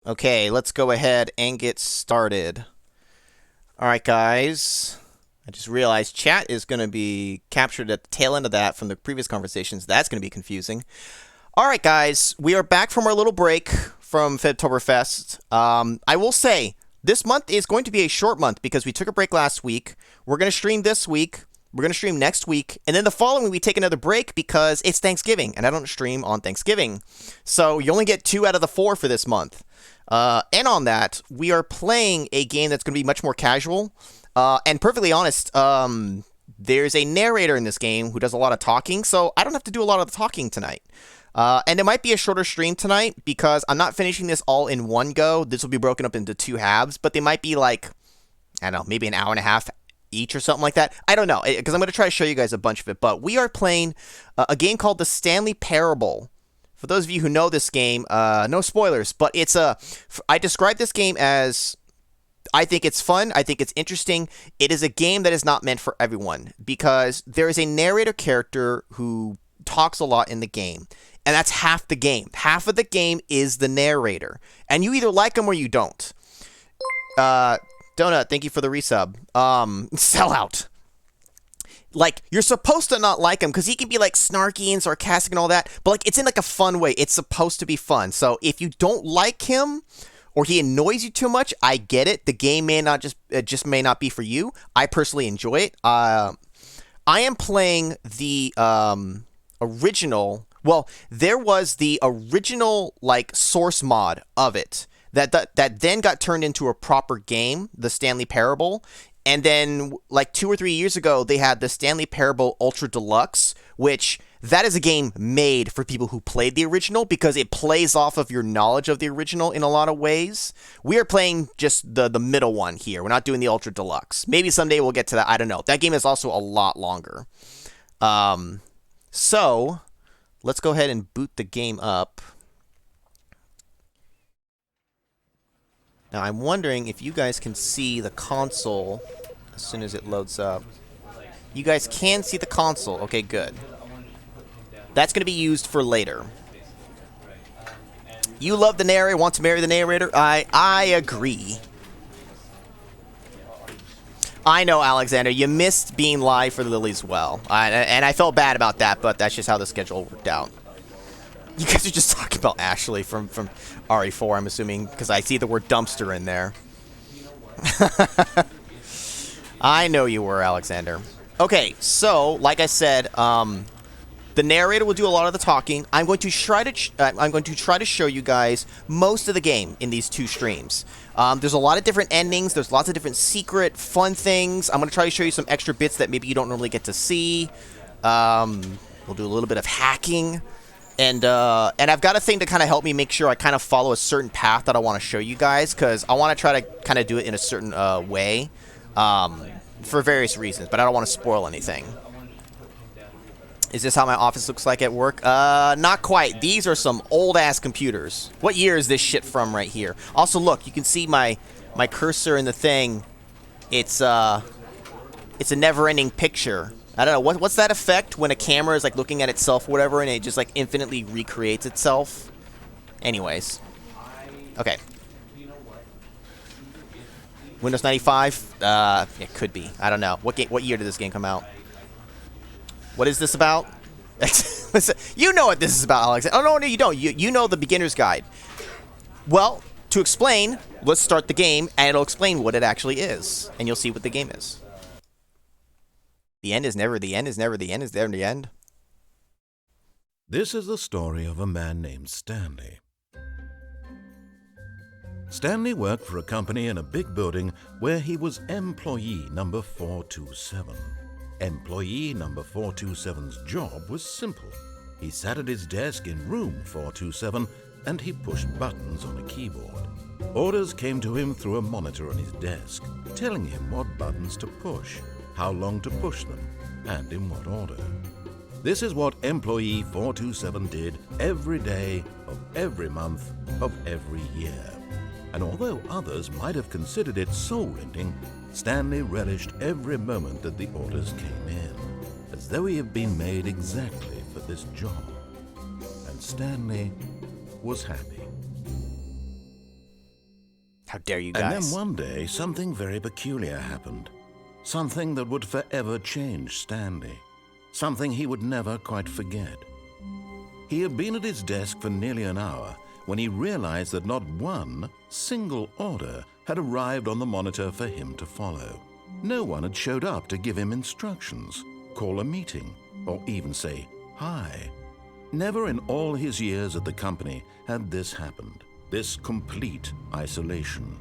Okay, let's go ahead and get started. All right, guys. I just realized chat is going to be captured at the tail end of that from the previous conversations. That's going to be confusing. All right, guys. We are back from our little break from Febtoberfest. I will say, this month is going to be a short month because we took a break last week. We're going to stream this week. We're going to stream next week. And then the following week, we take another break because it's Thanksgiving. And I don't stream on Thanksgiving. So you only get 2 out of the 4 for this month. And on that, we are playing a game that's going to be much more casual. And perfectly honest, there's a narrator in this game who does a lot of talking, so I don't have to do a lot of the talking tonight. And it might be a shorter stream tonight because I'm not finishing this all in one go. This will be broken up into 2 halves, but they might be like, I don't know, maybe an hour and a half each or something like that. I don't know, because I'm going to try to show you guys a bunch of it. But we are playing a game called the Stanley Parable. For those of you who know this game, no spoilers, but I describe this game as, I think it's fun, I think it's interesting. It is a game that is not meant for everyone, because there is a narrator character who talks a lot in the game, and that's half the game. Half of the game is the narrator, and you either like him or you don't. Donut, thank you for the resub. Sellout. Like, you're supposed to not like him because he can be like snarky and sarcastic and all that, but like it's in like a fun way. It's supposed to be fun. So if you don't like him or he annoys you too much, I get it. The game may not just may not be for you. I personally enjoy it. I am playing the original. Well, there was the original like source mod of it that then got turned into a proper game, the Stanley Parable. And then, like 2 or 3 years ago, they had the Stanley Parable Ultra Deluxe, which that is a game made for people who played the original because it plays off of your knowledge of the original in a lot of ways. We are playing just the middle one here. We're not doing the Ultra Deluxe. Maybe someday we'll get to that. I don't know. That game is also a lot longer. So, let's go ahead and boot the game up. Now, I'm wondering if you guys can see the console as soon as it loads up. You guys can see the console. Okay, good. That's going to be used for later. You love the narrator, want to marry the narrator? I agree. I know, Alexander, you missed being live for Lily's Well. And I felt bad about that, but that's just how the schedule worked out. You guys are just talking about Ashley from RE4, I'm assuming, because I see the word dumpster in there. I know you were, Alexander. Okay, so, like I said, the narrator will do a lot of the talking. I'm going to try to show you guys most of the game in these 2 streams. There's a lot of different endings. There's lots of different secret, fun things. I'm going to try to show you some extra bits that maybe you don't normally get to see. We'll do a little bit of hacking. And I've got a thing to kind of help me make sure I kind of follow a certain path that I want to show you guys, because I want to try to kind of do it in a certain way for various reasons, but I don't want to spoil anything. Is this how my office looks like at work? Not quite. These are some old-ass computers. What year is this shit from right here? Also, look, you can see my cursor in the thing. It's a never-ending picture. I don't know, what's that effect when a camera is like looking at itself or whatever and it just like infinitely recreates itself? Anyways. Okay. Windows 95? It could be. I don't know. What year did this game come out? What is this about? You know what this is about, Alex. Oh, no, you don't. You know the beginner's guide. Well, to explain, let's start the game and it'll explain what it actually is. And you'll see what the game is. The end is never the end is never the end is never the end. This is the story of a man named Stanley. Stanley worked for a company in a big building where he was employee number 427. Employee number 427's job was simple. He sat at his desk in room 427 and he pushed buttons on a keyboard. Orders came to him through a monitor on his desk, telling him what buttons to push, how long to push them, and in what order. This is what employee 427 did every day of every month of every year. And although others might have considered it soul-rending, Stanley relished every moment that the orders came in, as though he had been made exactly for this job. And Stanley was happy. How dare you And guys. then one day, something very peculiar happened. Something that would forever change Stanley. Something he would never quite forget. He had been at his desk for nearly an hour when he realized that not one single order had arrived on the monitor for him to follow. No one had showed up to give him instructions, call a meeting, or even say hi. Never in all his years at the company had this happened, this complete isolation.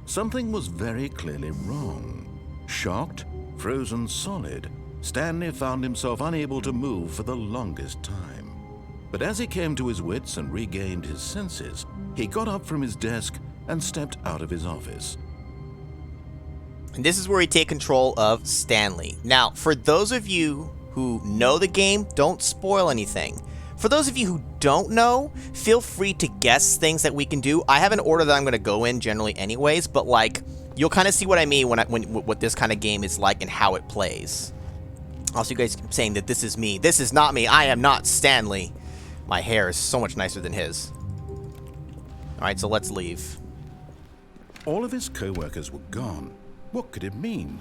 Something was very clearly wrong. Shocked, frozen solid, Stanley found himself unable to move for the longest time. But as he came to his wits and regained his senses, he got up from his desk and stepped out of his office. And this is where we take control of Stanley. Now, for those of you who know the game, don't spoil anything. For those of you who don't know, feel free to guess things that we can do. I have an order that I'm going to go in generally anyways, but like, you'll kind of see what I mean when what this kind of game is like and how it plays. Also, you guys keep saying that this is me. This is not me. I am not Stanley. My hair is so much nicer than his. Alright, so let's leave. All of his co-workers were gone. What could it mean?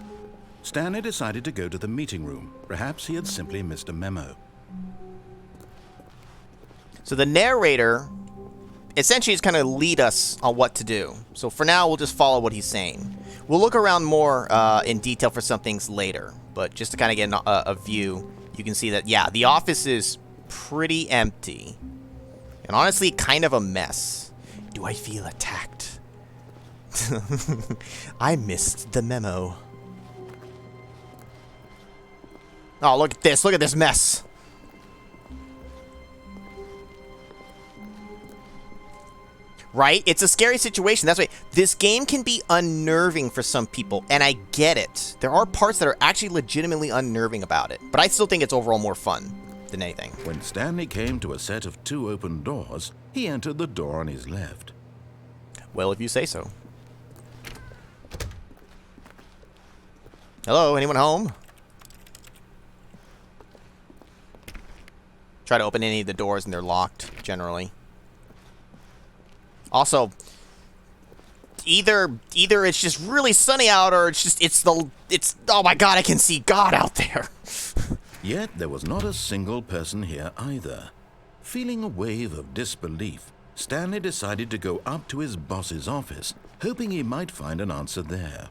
Stanley decided to go to the meeting room. Perhaps he had simply missed a memo. So the narrator essentially is going to lead us on what to do. So for now, we'll just follow what he's saying. We'll look around more in detail for some things later. But just to kind of get a view, you can see that, yeah, the office is pretty empty. And honestly, kind of a mess. Do I feel attacked? I missed the memo. Oh, look at this. Look at this mess. Right? It's a scary situation. That's why this game can be unnerving for some people, and I get it. There are parts that are actually legitimately unnerving about it, but I still think it's overall more fun than anything. When Stanley came to a set of 2 open doors, he entered the door on his left. Well, if you say so. Hello, anyone home? Try to open any of the doors and they're locked, generally. Also, either it's just really sunny out, or it's oh my god, I can see God out there. Yet there was not a single person here either. Feeling a wave of disbelief, Stanley decided to go up to his boss's office, hoping he might find an answer there.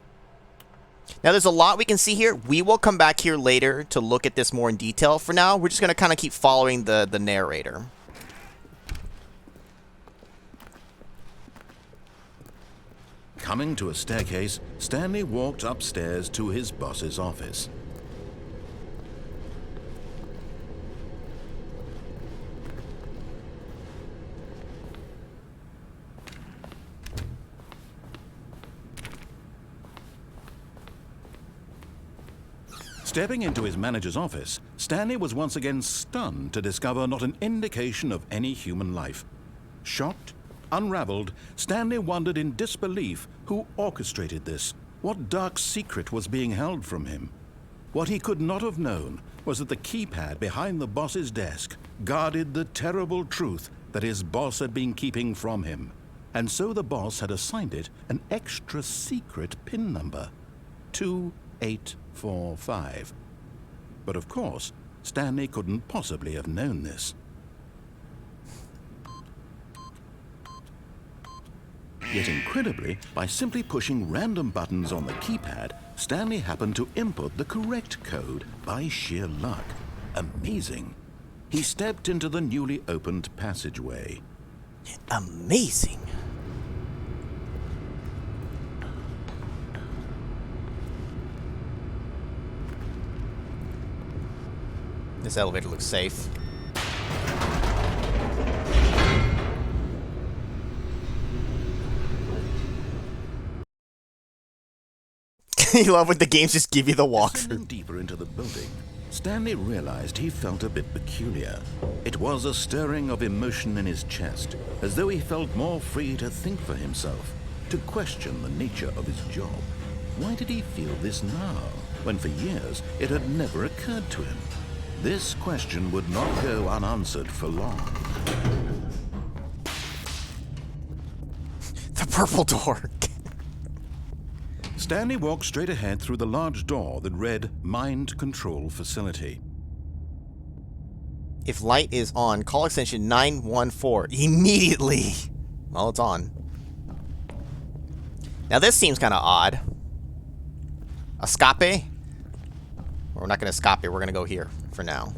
Now, there's a lot we can see here. We will come back here later to look at this more in detail. For now, we're just going to kind of keep following the narrator. Coming to a staircase, Stanley walked upstairs to his boss's office. Stepping into his manager's office, Stanley was once again stunned to discover not an indication of any human life. Shocked, unraveled, Stanley wondered in disbelief who orchestrated this, what dark secret was being held from him. What he could not have known was that the keypad behind the boss's desk guarded the terrible truth that his boss had been keeping from him. And so the boss had assigned it an extra secret PIN number, 2845. But of course, Stanley couldn't possibly have known this. Yet incredibly, by simply pushing random buttons on the keypad, Stanley happened to input the correct code by sheer luck. Amazing. He stepped into the newly opened passageway. Amazing. This elevator looks safe. You love when the games just give you the walkthrough. Descending deeper into the building, Stanley realized he felt a bit peculiar. It was a stirring of emotion in his chest, as though he felt more free to think for himself, to question the nature of his job. Why did he feel this now, when for years it had never occurred to him? This question would not go unanswered for long. The purple door. Stanley walked straight ahead through the large door that read Mind Control Facility. If light is on, call extension 914 immediately. Well, it's on. Now this seems kind of odd. Escape? We're not going to escape. We're going to go here for now.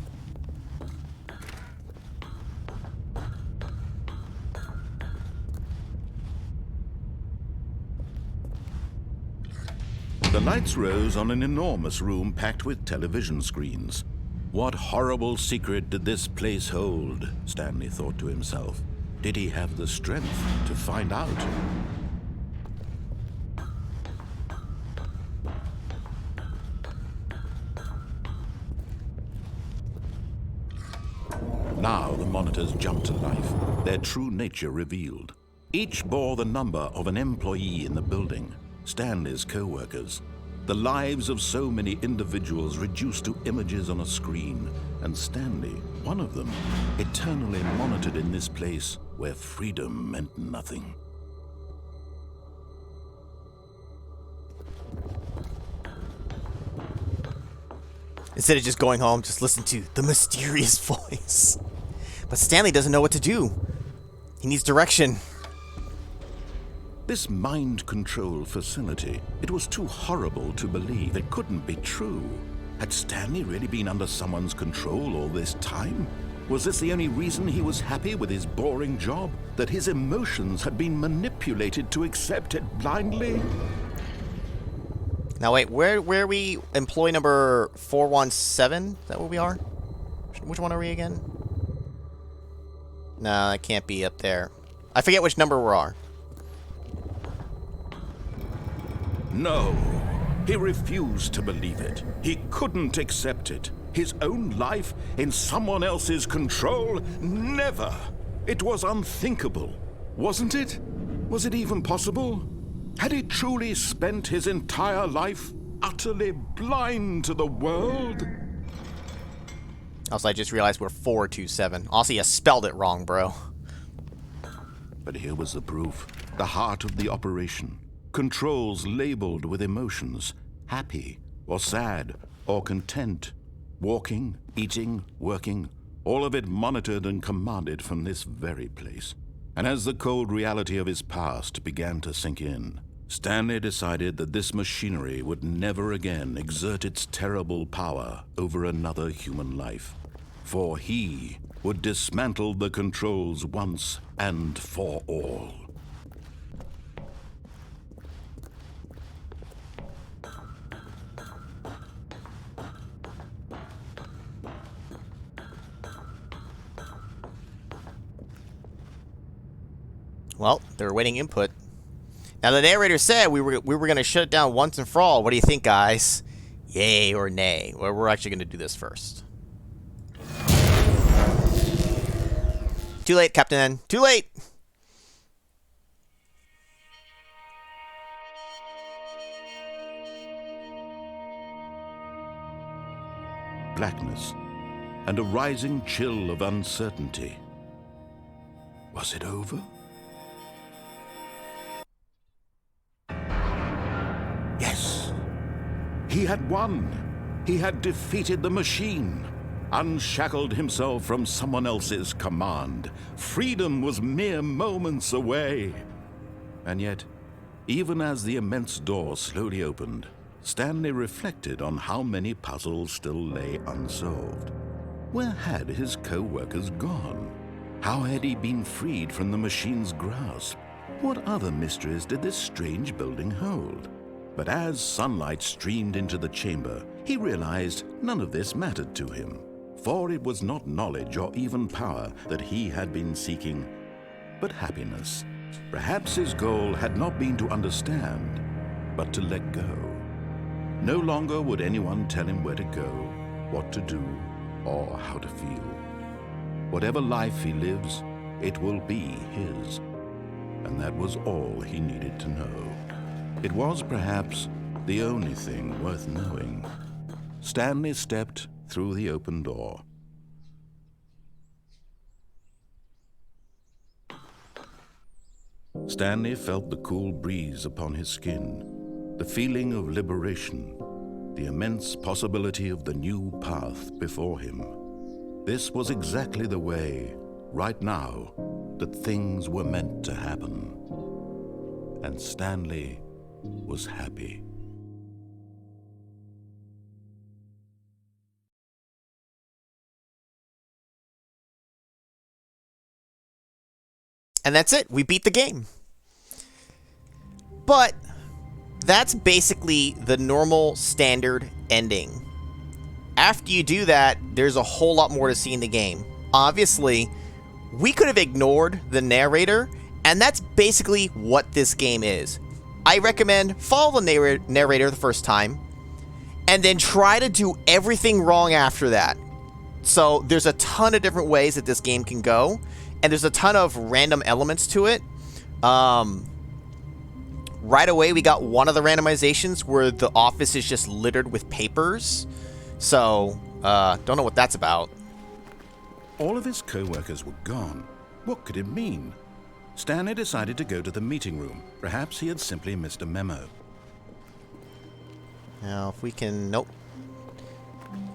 The lights rose on an enormous room packed with television screens. What horrible secret did this place hold? Stanley thought to himself. Did he have the strength to find out? Now the monitors jumped to life, their true nature revealed. Each bore the number of an employee in the building, Stanley's co-workers. The lives of so many individuals reduced to images on a screen, and Stanley, one of them, eternally monitored in this place where freedom meant nothing. Instead of just going home, just listen to the mysterious voice. But Stanley doesn't know what to do. He needs direction. This mind control facility, it was too horrible to believe. It couldn't be true. Had Stanley really been under someone's control all this time? Was this the only reason he was happy with his boring job? That his emotions had been manipulated to accept it blindly? Now wait, where are we? Employee number 417? Is that where we are? Which one are we again? No, that can't be up there. I forget which number we are. No, he refused to believe it. He couldn't accept it. His own life in someone else's control? Never! It was unthinkable, wasn't it? Was it even possible? Had he truly spent his entire life utterly blind to the world? Also, I just realized we're 427. Also, you spelled it wrong, bro. But here was the proof. The heart of the operation. Controls labeled with emotions. Happy, or sad, or content. Walking, eating, working. All of it monitored and commanded from this very place. And as the cold reality of his past began to sink in, Stanley decided that this machinery would never again exert its terrible power over another human life. For he would dismantle the controls once and for all. Well, they're awaiting input. Now, the narrator said we were going to shut it down once and for all. What do you think, guys? Yay or nay? Well, we're actually going to do this first. Too late, Captain. Too late! Blackness and a rising chill of uncertainty. Was it over? Yes. He had won. He had defeated the machine. Unshackled himself from someone else's command. Freedom was mere moments away. And yet, even as the immense door slowly opened, Stanley reflected on how many puzzles still lay unsolved. Where had his co-workers gone? How had he been freed from the machine's grasp? What other mysteries did this strange building hold? But as sunlight streamed into the chamber, he realized none of this mattered to him. For it was not knowledge or even power that he had been seeking, but happiness. Perhaps his goal had not been to understand, but to let go. No longer would anyone tell him where to go, what to do, or how to feel. Whatever life he lives, it will be his. And that was all he needed to know. It was perhaps the only thing worth knowing. Stanley stepped through the open door. Stanley felt the cool breeze upon his skin. the feeling of liberation, the immense possibility of the new path before him. This was exactly the way, right now, that things were meant to happen. And Stanley was happy. And that's it. We beat the game. But that's basically the normal standard ending. After you do that, there's a whole lot more to see in the game. Obviously, we could have ignored the narrator, and that's basically what this game is. I recommend follow the narrator the first time, and then try to do everything wrong after that. So there's a ton of different ways that this game can go, and there's a ton of random elements to it. Right away, we got one of the randomizations where the office is just littered with papers. So, don't know what that's about. All of his co-workers were gone. What could it mean? Stanley decided to go to the meeting room. Perhaps he had simply missed a memo. Now, if we can... Nope.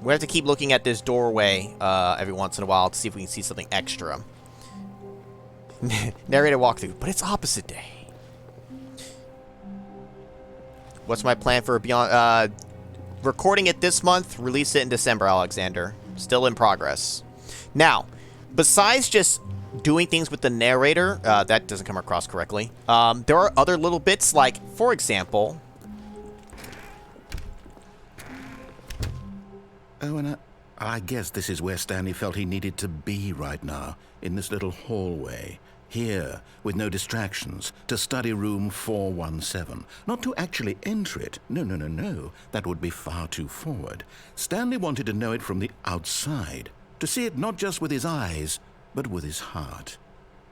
We have to keep looking at this doorway every once in a while to see if we can see something extra. Narrator walkthrough, but it's opposite day. What's my plan for Beyond... recording it this month, release it in December, Alexander. Still in progress. Now, besides just doing things with the narrator, that doesn't come across correctly. There are other little bits, like, for example... Oh, and I guess this is where Stanley felt he needed to be right now, in this little hallway. Here, with no distractions, to study room 417. Not to actually enter it. No. That would be far too forward. Stanley wanted to know it from the outside. To see it not just with his eyes, but with his heart.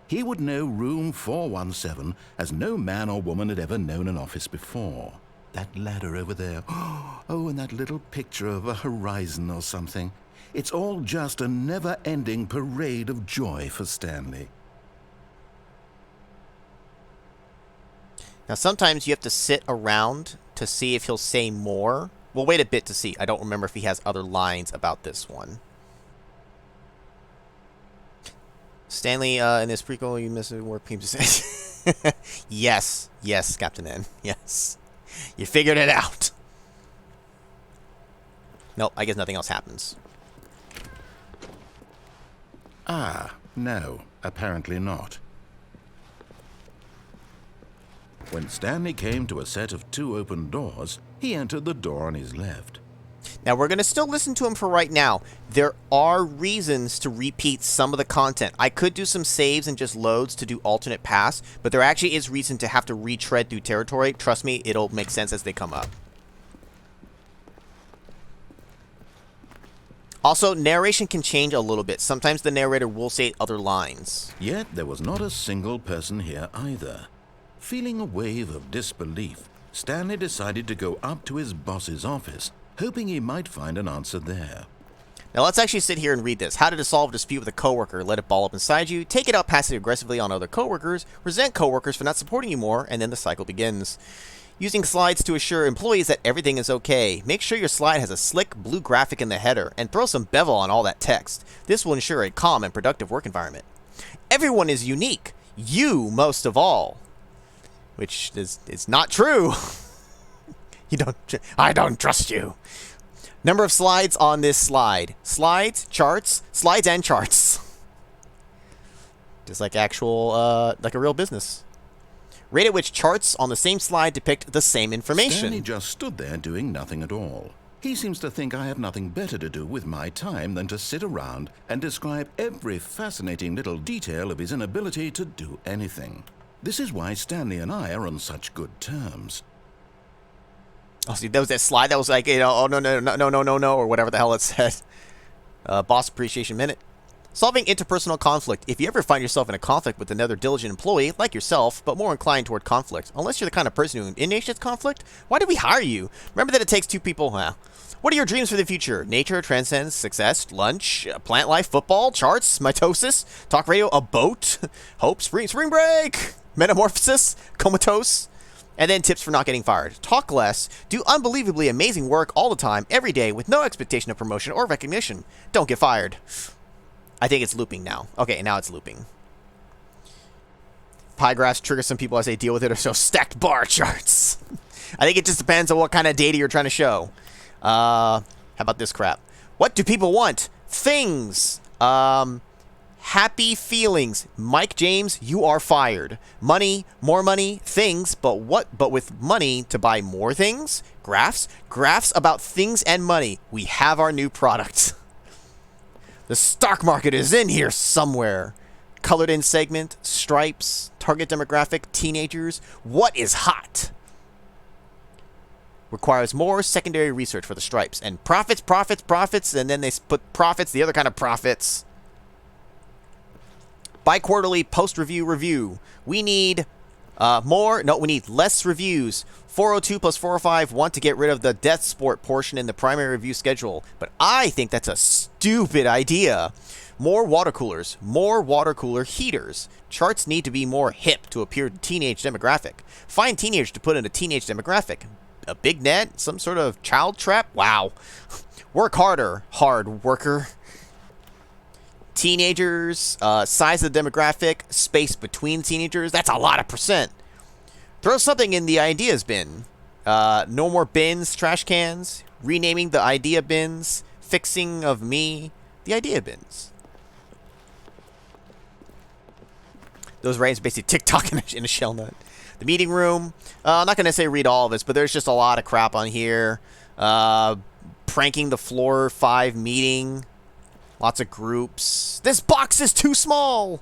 He would know room 417 as no man or woman had ever known an office before. That ladder over there. Oh, and that little picture of a horizon or something. It's all just a never-ending parade of joy for Stanley. Now, sometimes you have to sit around to see if he'll say more. We'll wait a bit to see. I don't remember if he has other lines about this one. Stanley, in this prequel, you missed a word people say. Yes, Captain N. Yes. You figured it out. Nope, I guess nothing else happens. Ah, no, apparently not. When Stanley came to a set of 2 open doors, he entered the door on his left. Now, we're going to still listen to him for right now. There are reasons to repeat some of the content. I could do some saves and just loads to do alternate paths, but there actually is reason to have to retread through territory. Trust me, it'll make sense as they come up. Also, narration can change a little bit. Sometimes the narrator will say other lines. Yet there was not a single person here either. Feeling a wave of disbelief, Stanley decided to go up to his boss's office, hoping he might find an answer there. Now let's actually sit here and read this. How to solve a dispute with a coworker. Let it ball up inside you. Take it out passive aggressively on other coworkers. Resent coworkers for not supporting you more. And then the cycle begins. Using slides to assure employees that everything is okay. Make sure your slide has a slick blue graphic in the header. And throw some bevel on all that text. This will ensure a calm and productive work environment. Everyone is unique. You most of all. Which is not true. I don't trust you. Number of slides on this slide. Slides, charts, slides and charts. Just like actual, like a real business. Rate at which charts on the same slide depict the same information. Stanley just stood there doing nothing at all. He seems to think I have nothing better to do with my time than to sit around and describe every fascinating little detail of his inability to do anything. This is why Stanley and I are on such good terms. Oh, see, that was that slide that was like, you know, oh, no, or whatever the hell it said. Boss Appreciation Minute. Solving interpersonal conflict. If you ever find yourself in a conflict with another diligent employee, like yourself, but more inclined toward conflict, unless you're the kind of person who initiates conflict, why did we hire you? Remember that it takes 2 people. What are your dreams for the future? Nature, transcendence, success, lunch, plant life, football, charts, mitosis, talk radio, a boat, hope, spring break, metamorphosis, comatose, And then tips for not getting fired. Talk less, do unbelievably amazing work all the time, every day, with no expectation of promotion or recognition. Don't get fired. I think it's looping now. Okay, now it's looping. Pie graphs trigger some people as they deal with it or so stacked bar charts. I think it just depends on what kind of data you're trying to show. How about this crap? What do people want? Things. Happy feelings. Mike James, you are fired. Money, more money, things, but what? But with money to buy more things? Graphs? Graphs about things and money. We have our new product. The stock market is in here somewhere. Colored in segment, stripes, target demographic, teenagers. What is hot? Requires more secondary research for the stripes. And profits, profits, profits, and then they put profits, the other kind of profits. Bi-quarterly post-review review. We need we need less reviews. 402 plus 405 want to get rid of the death sport portion in the primary review schedule. But I think that's a stupid idea. More water coolers. More water cooler heaters. Charts need to be more hip to appear to teenage demographic. Find teenagers to put in a teenage demographic. A big net? Some sort of child trap? Wow. Work harder, hard worker. Teenagers, size of the demographic, space between teenagers. That's a lot of percent. Throw something in the ideas bin. No more bins, trash cans. Renaming the idea bins. Fixing of me. The idea bins. Those writings basically TikTok in a shell nut. The meeting room. I'm not going to say read all of this, but there's just a lot of crap on here. Pranking the floor 5 meeting. Lots of groups. This box is too small.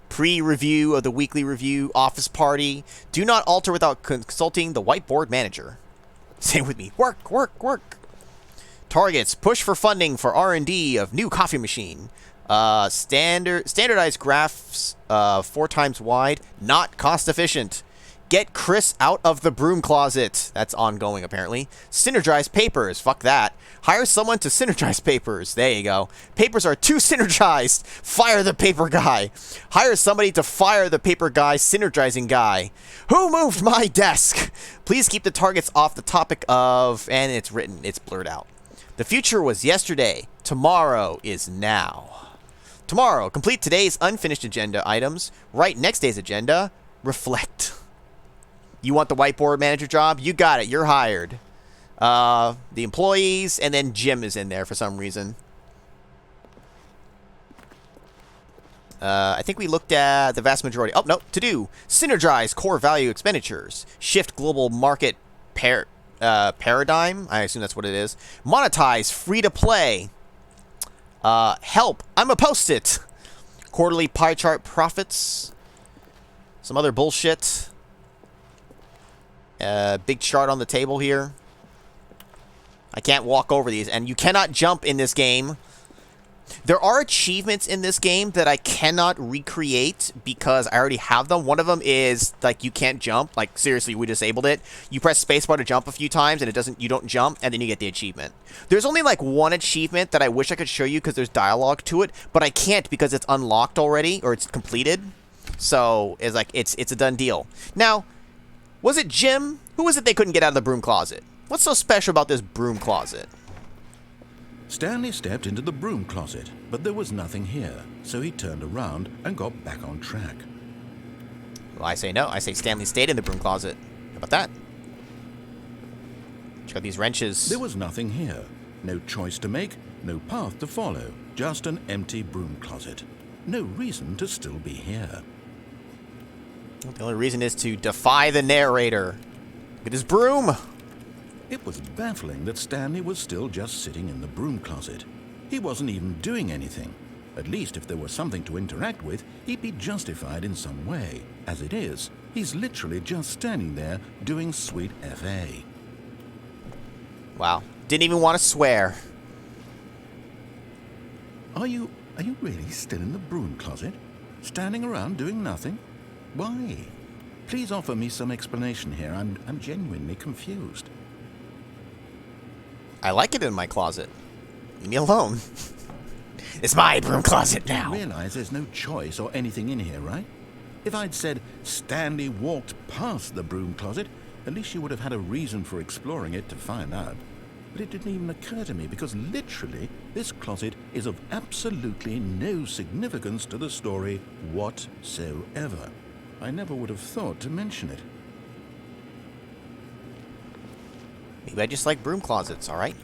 Pre-review of the weekly review. Office party. Do not alter without consulting the whiteboard manager. Say it with me. Work, work, work. Targets. Push for funding for R&D of new coffee machine. Standardized graphs 4 times wide. Not cost efficient. Get Chris out of the broom closet. That's ongoing, apparently. Synergize papers. Fuck that. Hire someone to synergize papers. There you go. Papers are too synergized. Fire the paper guy. Hire somebody to fire the paper guy, synergizing guy. Who moved my desk? Please keep the targets off the topic of... And it's written. It's blurred out. The future was yesterday. Tomorrow is now. Tomorrow, complete today's unfinished agenda items. Write next day's agenda. Reflect. You want the whiteboard manager job? You got it. You're hired. The employees, and then Jim is in there for some reason. I think we looked at the vast majority. Oh, no. To do. Synergize core value expenditures. Shift global market paradigm. I assume that's what it is. Monetize free to play. Help. I'm a post-it. Quarterly pie chart profits. Some other bullshit. Big chart on the table here. I can't walk over these, and you cannot jump in this game. There are achievements in this game that I cannot recreate because I already have them. One of them is, like, you can't jump. Like, seriously, we disabled it. You press spacebar to jump a few times, and you don't jump, and then you get the achievement. There's only, like, one achievement that I wish I could show you because there's dialogue to it, but I can't because it's unlocked already, or it's completed. So, it's like, it's a done deal. Now, was it Jim? Who was it they couldn't get out of the broom closet? What's so special about this broom closet? Stanley stepped into the broom closet, but there was nothing here, so he turned around and got back on track. Well, I say no. I say Stanley stayed in the broom closet. How about that? Check out these wrenches. There was nothing here. No choice to make, no path to follow, just an empty broom closet. No reason to still be here. The only reason is to defy the narrator. Look at his broom. It was baffling that Stanley was still just sitting in the broom closet. He wasn't even doing anything. At least if there was something to interact with, he'd be justified in some way. As it is, he's literally just standing there doing sweet FA. Wow. Didn't even want to swear. Are you really still in the broom closet? Standing around doing nothing? Why? Please offer me some explanation here. I'm genuinely confused. I like it in my closet. Leave me alone. It's my broom closet now. You realize there's no choice or anything in here, right? If I'd said Stanley walked past the broom closet, at least you would have had a reason for exploring it to find out. But it didn't even occur to me because literally this closet is of absolutely no significance to the story whatsoever. I never would have thought to mention it. Maybe I just like broom closets, all right?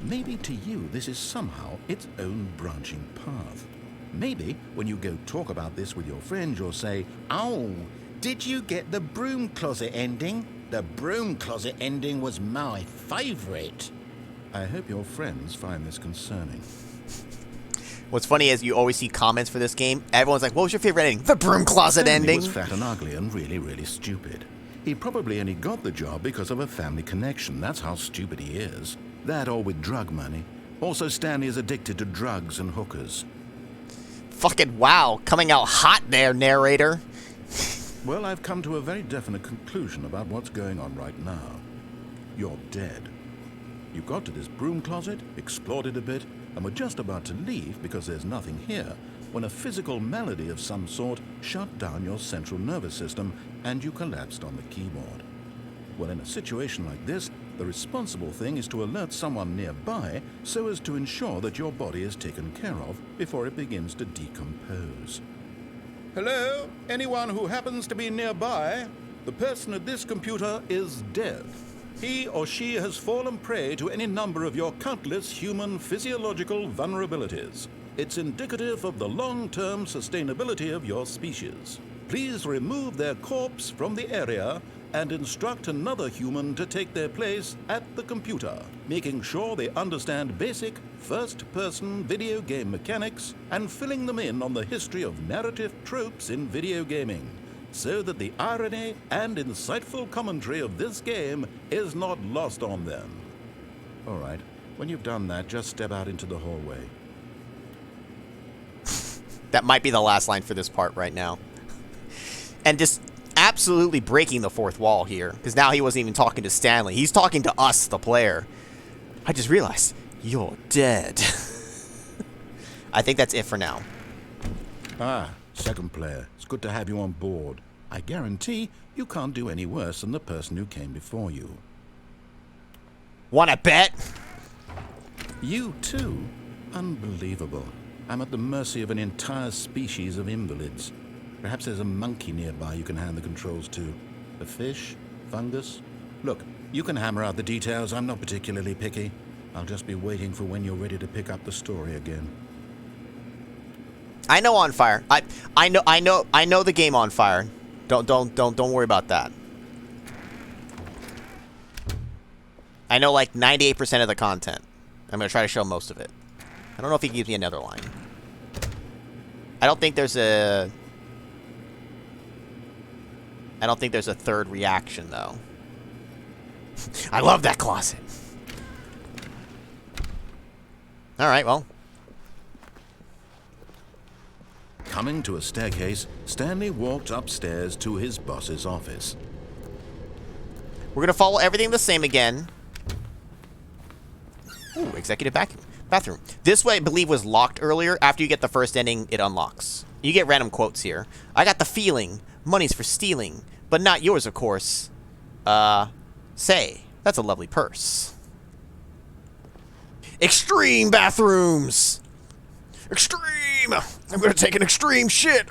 Maybe to you this is somehow its own branching path. Maybe when you go talk about this with your friends, you'll say, "Oh, did you get the broom closet ending? The broom closet ending was my favorite." I hope your friends find this concerning. What's funny is you always see comments for this game. Everyone's like, what was your favorite ending? The broom closet Stanley ending. was fat and ugly and really, really stupid. He probably only got the job because of a family connection. That's how stupid he is. That or with drug money. Also, Stanley is addicted to drugs and hookers. Fucking wow. Coming out hot there, narrator. Well, I've come to a very definite conclusion about what's going on right now. You're dead. You got to this broom closet, explored it a bit, and were just about to leave because there's nothing here, when a physical malady of some sort shut down your central nervous system and you collapsed on the keyboard. Well, in a situation like this, the responsible thing is to alert someone nearby so as to ensure that your body is taken care of before it begins to decompose. Hello? Anyone who happens to be nearby? The person at this computer is dead. He or she has fallen prey to any number of your countless human physiological vulnerabilities. It's indicative of the long-term sustainability of your species. Please remove their corpse from the area and instruct another human to take their place at the computer, making sure they understand basic first-person video game mechanics and filling them in on the history of narrative tropes in video gaming, so that the irony and insightful commentary of this game is not lost on them. All right, when you've done that, just step out into the hallway. That might be the last line for this part right now. And just absolutely breaking the fourth wall here, because now he wasn't even talking to Stanley. He's talking to us, the player. I just realized, you're dead. I think that's it for now. Ah, second player. It's good to have you on board. I guarantee you can't do any worse than the person who came before you. Wanna bet? You too? Unbelievable. I'm at the mercy of an entire species of invalids. Perhaps there's a monkey nearby you can hand the controls to. A fish? Fungus? Look, you can hammer out the details. I'm not particularly picky. I'll just be waiting for when you're ready to pick up the story again. I know On Fire. I know the game On Fire. Don't worry about that. I know like 98% of the content. I'm gonna try to show most of it. I don't know if he gives me another line. I don't think there's a third reaction though. I love that closet. All right, well. Coming to a staircase, Stanley walked upstairs to his boss's office. We're gonna follow everything the same again. Ooh, executive bathroom. This way, I believe, was locked earlier. After you get the first ending, it unlocks. You get random quotes here. I got the feeling. Money's for stealing. But not yours, of course. Say, that's a lovely purse. Extreme bathrooms! Extreme! I'm gonna take an extreme shit!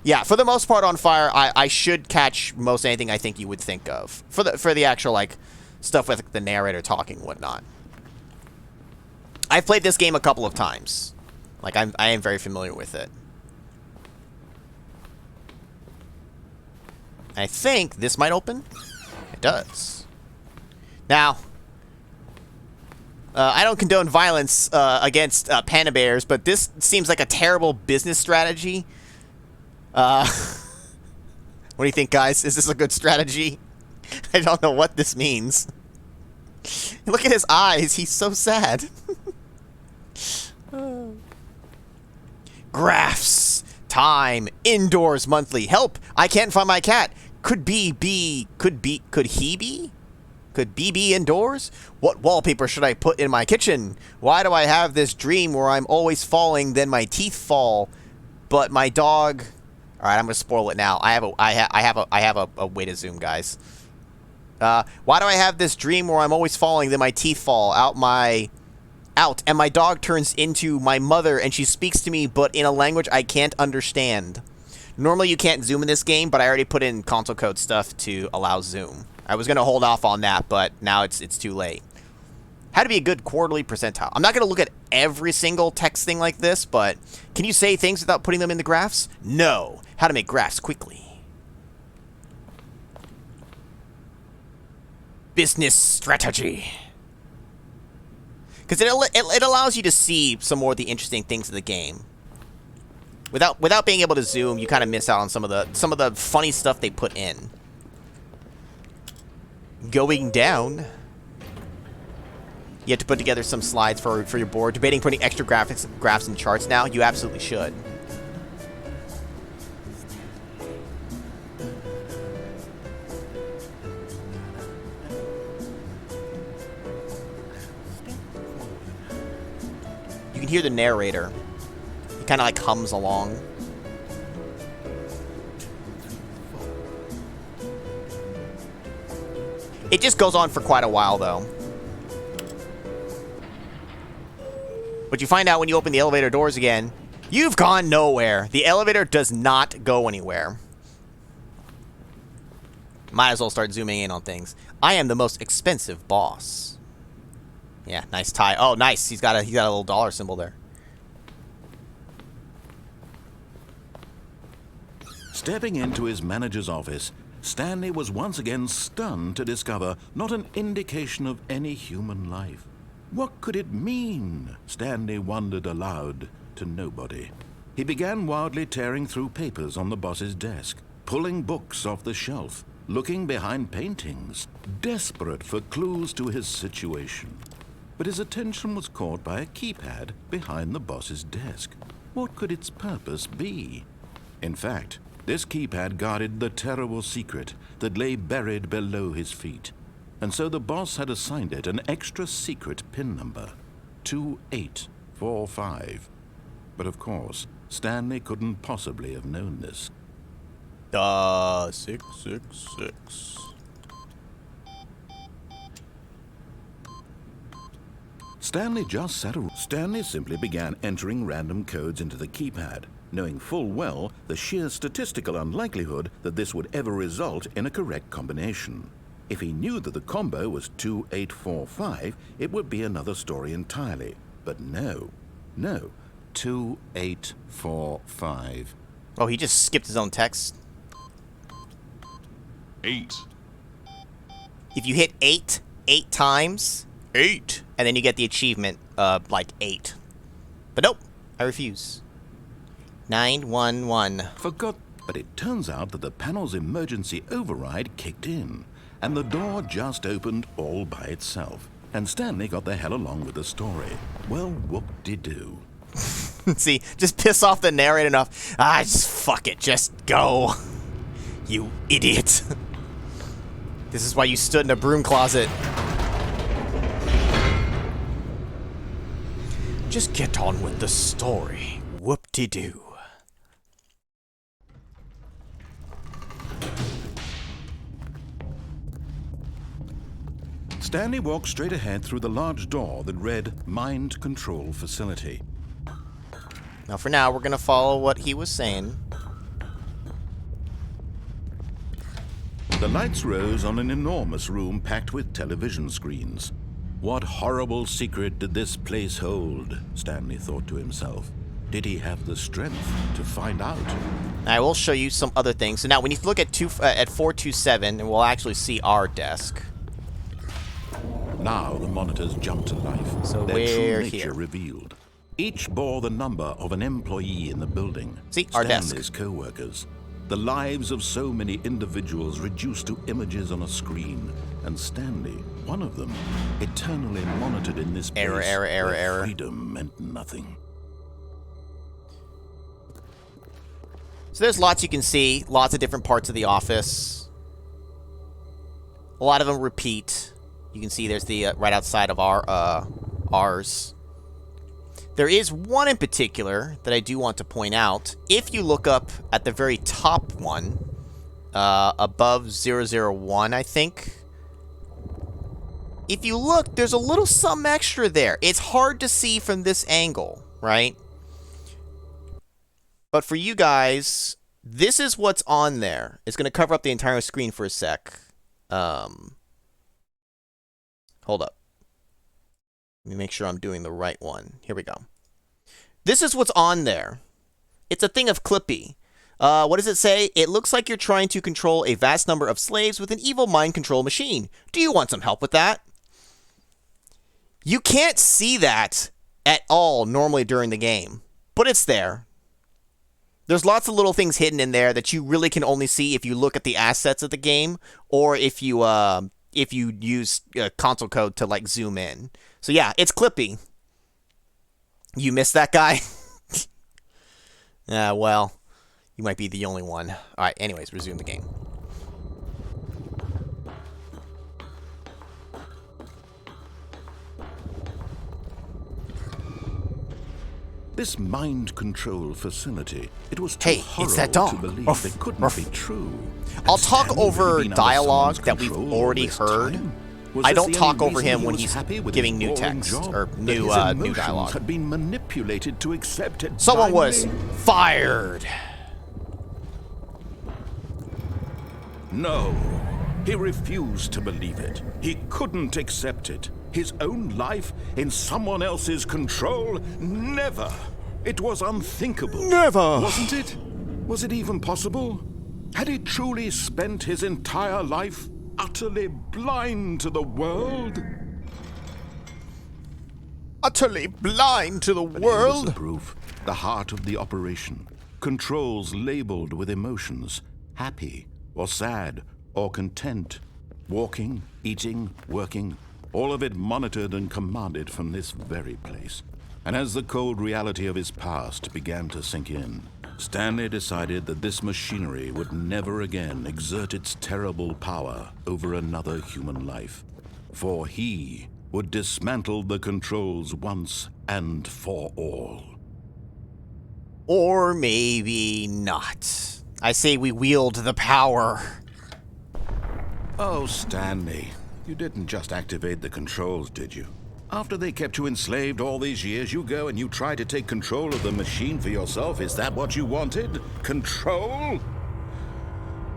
Yeah, for the most part on Fire, I should catch most anything I think you would think of. For the actual, like, stuff with the narrator talking and whatnot. I've played this game a couple of times. Like, I am very familiar with it. I think this might open. It does. Now, I don't condone violence against panda bears, but this seems like a terrible business strategy. What do you think, guys? Is this a good strategy? I don't know what this means. Look at his eyes. He's so sad. Graphs. Time. Indoors monthly. Help. I can't find my cat. Could he be? Could B be indoors? What wallpaper should I put in my kitchen? Why do I have this dream where I'm always falling, then my teeth fall? but my dog. All right, I'm gonna spoil it now. I have a way to zoom, guys. Why do I have this dream where I'm always falling, then my teeth fall out, and my dog turns into my mother, and she speaks to me, but in a language I can't understand. Normally you can't zoom in this game, but I already put in console code stuff to allow zoom. I was gonna hold off on that, but now it's too late. How to be a good quarterly percentile. I'm not gonna look at every single text thing like this, but can you say things without putting them in the graphs? No. How to make graphs quickly. Business strategy. Because it allows you to see some more of the interesting things of the game. Without being able to zoom, you kind of miss out on some of the funny stuff they put in. Going down. You have to put together some slides for your board. Debating putting extra graphs and charts now. You absolutely should. You can hear the narrator. He kind of like hums along. It just goes on for quite a while, though. But you find out when you open the elevator doors again, you've gone nowhere. The elevator does not go anywhere. Might as well start zooming in on things. I am the most expensive boss. Yeah, nice tie. Oh, nice. He's got a little dollar symbol there. Stepping into his manager's office, Stanley was once again stunned to discover not an indication of any human life. What could it mean? Stanley wondered aloud to nobody. He began wildly tearing through papers on the boss's desk, pulling books off the shelf, looking behind paintings, desperate for clues to his situation. But his attention was caught by a keypad behind the boss's desk. What could its purpose be? In fact, this keypad guarded the terrible secret that lay buried below his feet. And so the boss had assigned it an extra secret PIN number, 2845. But of course, Stanley couldn't possibly have known this. 666. Stanley simply began entering random codes into the keypad, knowing full well the sheer statistical unlikelihood that this would ever result in a correct combination. If he knew that the combo was 2845, it would be another story entirely. But no, 2845. Oh, he just skipped his own text. 8. If you hit 8 times, 8. and then you get the achievement, like 8. But nope, I refuse. 911. But it turns out that the panel's emergency override kicked in, and the door just opened all by itself. And Stanley got the hell along with the story. Well, whoop-de-doo. See, just piss off the narrator enough. Just fuck it, just go. You idiot. This is why you stood in a broom closet. Just get on with the story. Whoop-de-doo. Stanley walked straight ahead through the large door that read Mind Control Facility. Now, for now, we're going to follow what he was saying. The lights rose on an enormous room packed with television screens. What horrible secret did this place hold? Stanley thought to himself. Did he have the strength to find out? I will show you some other things. So now we need to look at 427, and we'll actually see our desk. Now the monitors jumped to life. So their we're true nature here. revealed. Each bore the number of an employee in the building. See, our Stanley's desk. co-workers. The lives of so many individuals reduced to images on a screen. And Stanley, one of them, eternally monitored in this place where freedom meant nothing. So there's lots you can see, lots of different parts of the office. A lot of them repeat. You can see there's the right outside of ours. There is one in particular that I do want to point out. If you look up at the very top one, above 001, I think. If you look, there's a little something extra there. It's hard to see from this angle, right? But for you guys, this is what's on there. It's going to cover up the entire screen for a sec. Hold up. Let me make sure I'm doing the right one. Here we go. This is what's on there. It's a thing of Clippy. What does it say? It looks like you're trying to control a vast number of slaves with an evil mind control machine. Do you want some help with that? You can't see that at all normally during the game, but it's there. There's lots of little things hidden in there that you really can only see if you look at the assets of the game, or if you use console code to like zoom in. So yeah, it's Clippy. You missed that guy? Well, you might be the only one. All right, anyways, resume the game. This mind control facility, it was too it's that horrible dog. to believe it couldn't be true. I'll And talk Stanley over really been under dialogue someone's that we've control already all this heard. time? Was I this don't the talk only over reason him when was he's happy with giving his new boring text job? or That new his emotions dialogue. had been manipulated to accept it. Someone was blindly? fired. No, he refused to believe it. He couldn't accept it. His own life in someone else's control? Never. It was unthinkable. Never. Wasn't it? Was it even possible? Had he truly spent his entire life utterly blind to the world? Utterly blind to the But here was the world. proof. The heart of the operation. Controls labeled with emotions. Happy or sad or content. Walking, eating, working. All of it monitored and commanded from this very place. And as the cold reality of his past began to sink in, Stanley decided that this machinery would never again exert its terrible power over another human life. For he would dismantle the controls once and for all. Or maybe not. I say we wield the power. Oh, Stanley, you didn't just activate the controls, did you? After they kept you enslaved all these years, you go and you try to take control of the machine for yourself. Is that what you wanted? Control?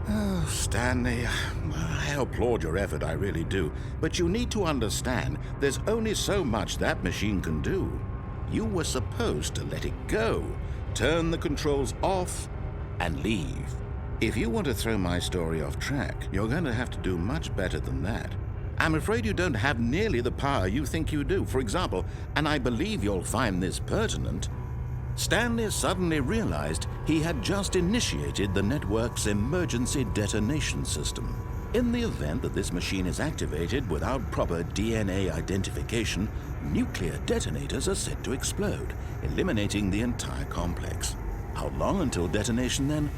Oh, Stanley, I applaud your effort, I really do. But you need to understand, there's only so much that machine can do. You were supposed to let it go, turn the controls off, and leave. If you want to throw my story off track, you're going to have to do much better than that. I'm afraid you don't have nearly the power you think you do. For example, and I believe you'll find this pertinent, Stanley suddenly realized he had just initiated the network's emergency detonation system. In the event that this machine is activated without proper DNA identification, nuclear detonators are set to explode, eliminating the entire complex. How long until detonation then?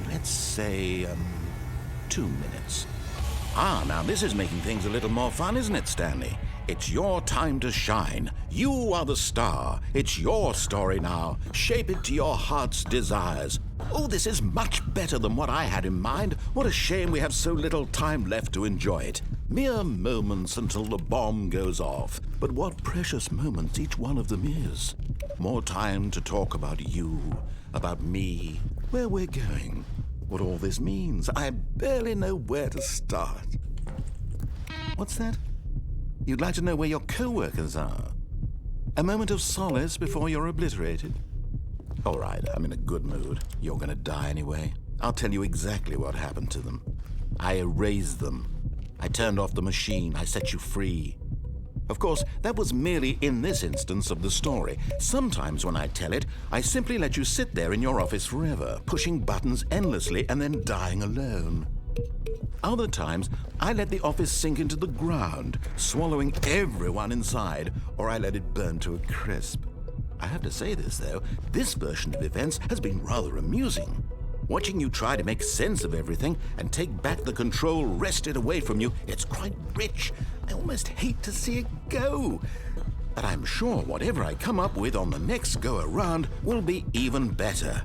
Let's say, 2 minutes. Now this is making things a little more fun, isn't it, Stanley? It's your time to shine. You are the star. It's your story now. Shape it to your heart's desires. Oh, this is much better than what I had in mind. What a shame we have so little time left to enjoy it. Mere moments until the bomb goes off. But what precious moments each one of them is. More time to talk about you, about me, where we're going. What all this means, I barely know where to start. What's that? You'd like to know where your co-workers are? A moment of solace before you're obliterated? All right, I'm in a good mood. You're gonna die anyway. I'll tell you exactly what happened to them. I erased them. I turned off the machine. I set you free. Of course, that was merely in this instance of the story. Sometimes when I tell it, I simply let you sit there in your office forever, pushing buttons endlessly and then dying alone. Other times, I let the office sink into the ground, swallowing everyone inside, or I let it burn to a crisp. I have to say this, though, this version of events has been rather amusing. Watching you try to make sense of everything and take back the control wrested away from you, it's quite rich. I almost hate to see it go. but I'm sure whatever I come up with on the next go-around will be even better.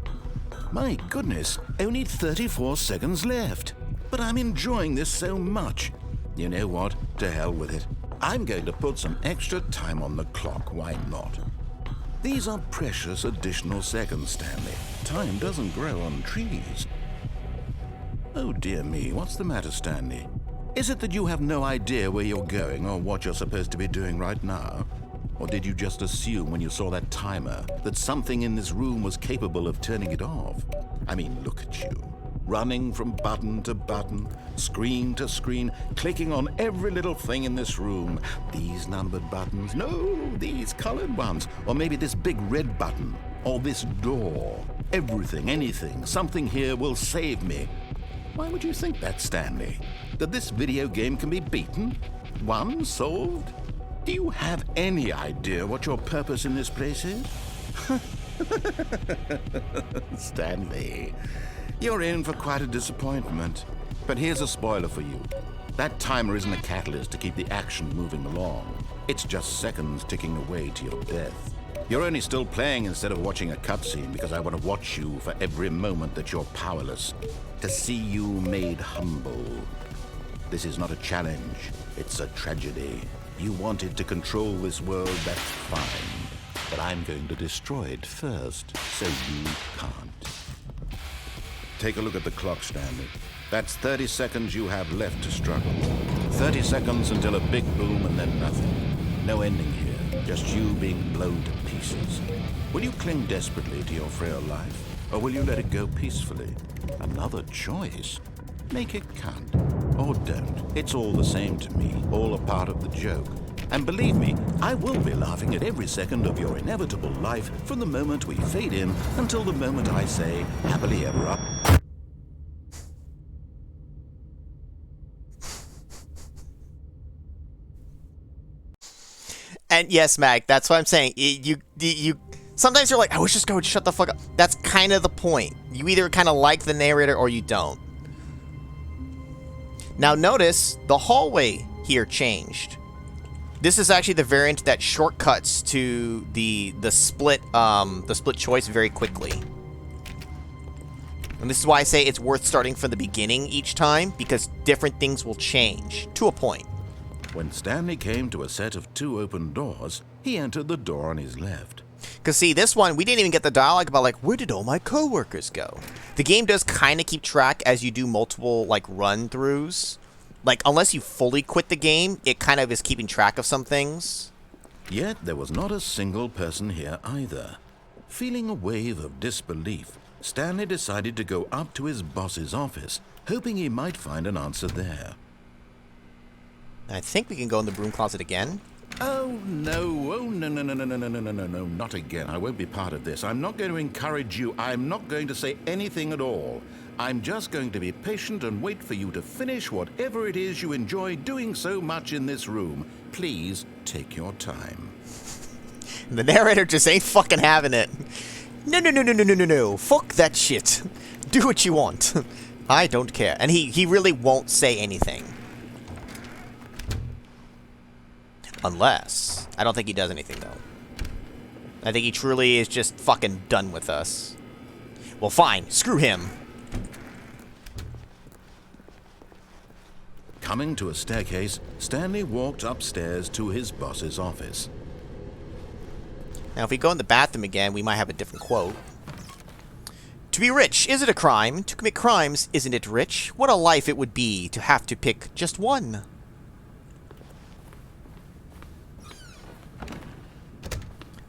My goodness, only 34 seconds left. But I'm enjoying this so much. You know what? To hell with it. I'm going to put some extra time on the clock, why not? These are precious additional seconds, Stanley. Time doesn't grow on trees. Oh dear me, what's the matter, Stanley? Is it that you have no idea where you're going or what you're supposed to be doing right now? Or did you just assume when you saw that timer that something in this room was capable of turning it off? I mean, look at you. Running from button to button, screen to screen, clicking on every little thing in this room. These numbered buttons, no, these colored ones. Or maybe this big red button, or this door. Everything, anything, something here will save me. Why would you think that, Stanley? That this video game can be beaten? Won? Solved? Do you have any idea what your purpose in this place is? Stanley, you're in for quite a disappointment. But here's a spoiler for you. That timer isn't a catalyst to keep the action moving along. It's just seconds ticking away to your death. You're only still playing instead of watching a cutscene because I want to watch you for every moment that you're powerless. To see you made humble. This is not a challenge. It's a tragedy. You wanted to control this world, that's fine. But I'm going to destroy it first, so you can't. Take a look at the clock, Stanley. That's 30 seconds you have left to struggle. 30 seconds until a big boom and then nothing. No ending here, just you being blown to pieces. Will you cling desperately to your frail life, or will you let it go peacefully? Another choice. Make it count. Or don't. It's all the same to me, all a part of the joke. And believe me, I will be laughing at every second of your inevitable life from the moment we fade in until the moment I say, happily ever after. And yes, Mag, that's what I'm saying. You sometimes you're like, I wish this guy would shut the fuck up. That's kind of the point. You either kind of like the narrator or you don't. Now notice the hallway here changed. This is actually the variant that shortcuts to the split choice very quickly. And this is why I say it's worth starting from the beginning each time, because different things will change to a point. When Stanley came to a set of 2 open doors, he entered the door on his left. Because see, this one, we didn't even get the dialogue about, like, where did all my coworkers go? The game does kind of keep track as you do multiple, like, run-throughs. Like, unless you fully quit the game, it kind of is keeping track of some things. Yet there was not a single person here either. Feeling a wave of disbelief, Stanley decided to go up to his boss's office, hoping he might find an answer there. I think we can go in the broom closet again. Oh, no. Oh, no, not again. I won't be part of this. I'm not going to encourage you. I'm not going to say anything at all. I'm just going to be patient and wait for you to finish whatever it is you enjoy doing so much in this room. Please take your time. The narrator just ain't fucking having it. No. Fuck that shit. Do what you want. I don't care. And he really won't say anything. Unless, I don't think he does anything, though. I think he truly is just fucking done with us. Well, fine. Screw him. Coming to a staircase, Stanley walked upstairs to his boss's office. Now, if we go in the bathroom again, we might have a different quote. To be rich, is it a crime? To commit crimes, isn't it rich? What a life it would be to have to pick just one.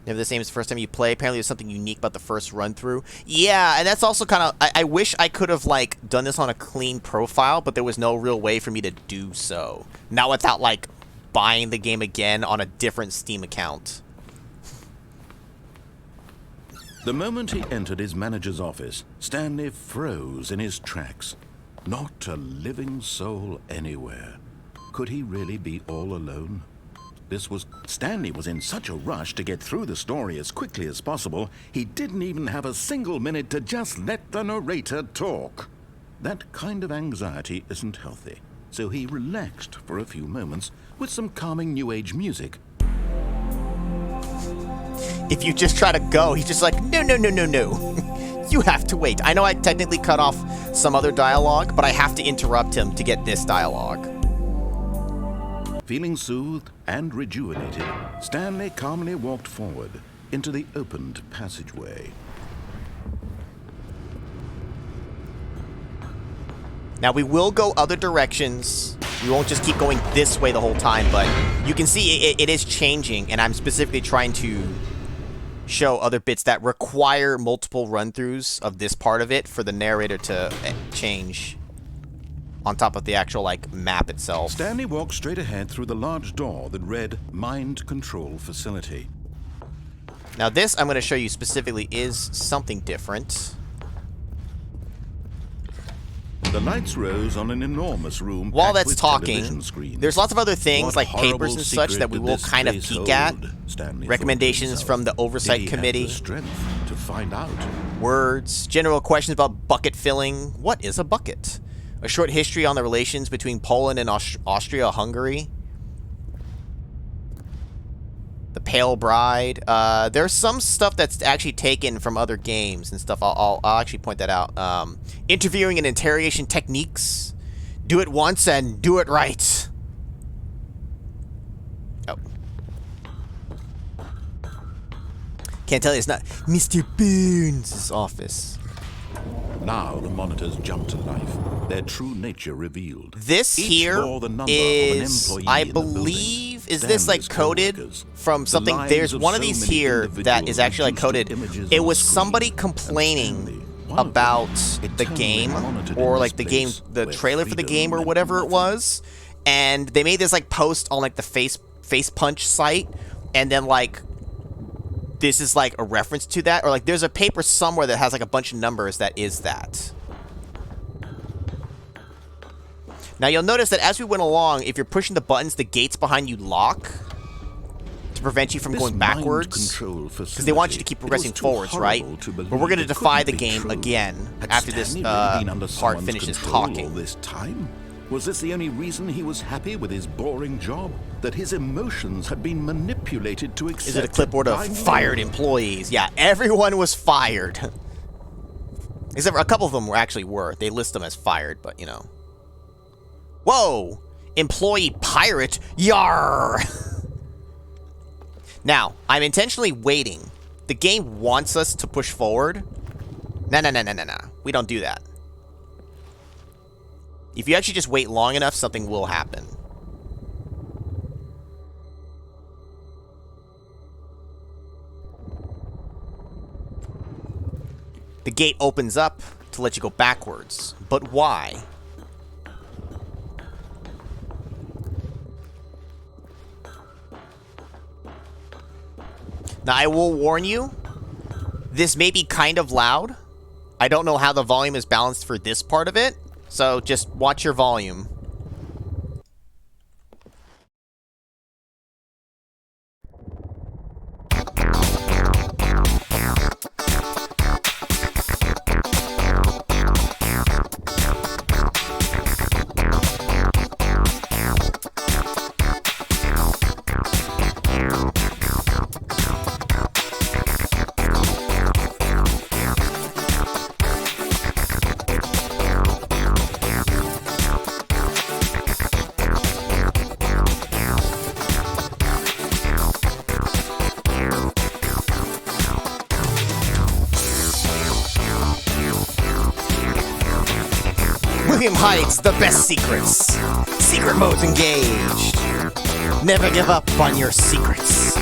Never the same as the first time you play. Apparently there's something unique about the first run through. Yeah, and that's also kind of... I wish I could have, like, done this on a clean profile, but there was no real way for me to do so. Not without, like, buying the game again on a different Steam account. The moment he entered his manager's office, Stanley froze in his tracks. Not a living soul anywhere. Could he really be all alone? Stanley was in such a rush to get through the story as quickly as possible, he didn't even have a single minute to just let the narrator talk. That kind of anxiety isn't healthy, so he relaxed for a few moments with some calming New Age music. if you just try to go, he's just like, no, no, no, no, no. You have to wait. I know I technically cut off some other dialogue, but I have to interrupt him to get this dialogue. Feeling soothed and rejuvenated, Stanley calmly walked forward into the opened passageway. Now, we will go other directions. We won't just keep going this way the whole time, but you can see it is changing, and I'm specifically trying to show other bits that require multiple run-throughs of this part of it for the narrator to change on top of the actual, like, map itself. Stanley walked straight ahead through the large door that read Mind Control Facility. Now, this I'm going to show you specifically is something different. The lights rose on an enormous room. While packed that's with talking, television screens. there's lots of other things What like horrible papers and such secret that we did will this kind of place peek at. hold? Stanley Recommendations thought to from the himself. Oversight Did he have Committee. the strength to find out. Words, general questions about bucket filling. What is a bucket? A short history on the relations between Poland and Austria-Hungary. The Pale Bride. There's some stuff that's actually taken from other games and stuff. I'll actually point that out. Interviewing and interrogation techniques. Do it once and do it right. Oh. Can't tell you it's not Mr. Burns' office. Now the monitors jumped to life, their true nature revealed. This Each here bore the number is, of an employee I in the believe, building. is this like Stanley's coded co-workers. from The something? lives There's of one of so these many here that is individuals actually like reduced to coded. images It on was the somebody screen, complaining and Stanley, one of them, about the eternally game monitored or in like this the game, place the where trailer for the freedom game or meant whatever it nothing. was, and they made this like post on like the face punch site, and then like this is like a reference to that, or like there's a paper somewhere that has like a bunch of numbers that is that. Now you'll notice that as we went along, if you're pushing the buttons, the gates behind you lock to prevent you from going backwards, because they want you to keep progressing forwards, right? But we're going to defy the game again after this part finishes talking. All this time? Was this the only reason he was happy with his boring job? That his emotions had been manipulated to accept? Is it a clipboard of fired employees? Yeah, everyone was fired. Except for a couple of them were. They list them as fired, but you know. Whoa! Employee pirate? Yarr! Now, I'm intentionally waiting. The game wants us to push forward. No. We don't do that. If you actually just wait long enough, something will happen. The gate opens up to let you go backwards. But why? Now, I will warn you, this may be kind of loud. I don't know how the volume is balanced for this part of it, so just watch your volume. William hides the best secrets. Secret mode's engaged. Never give up on your secrets.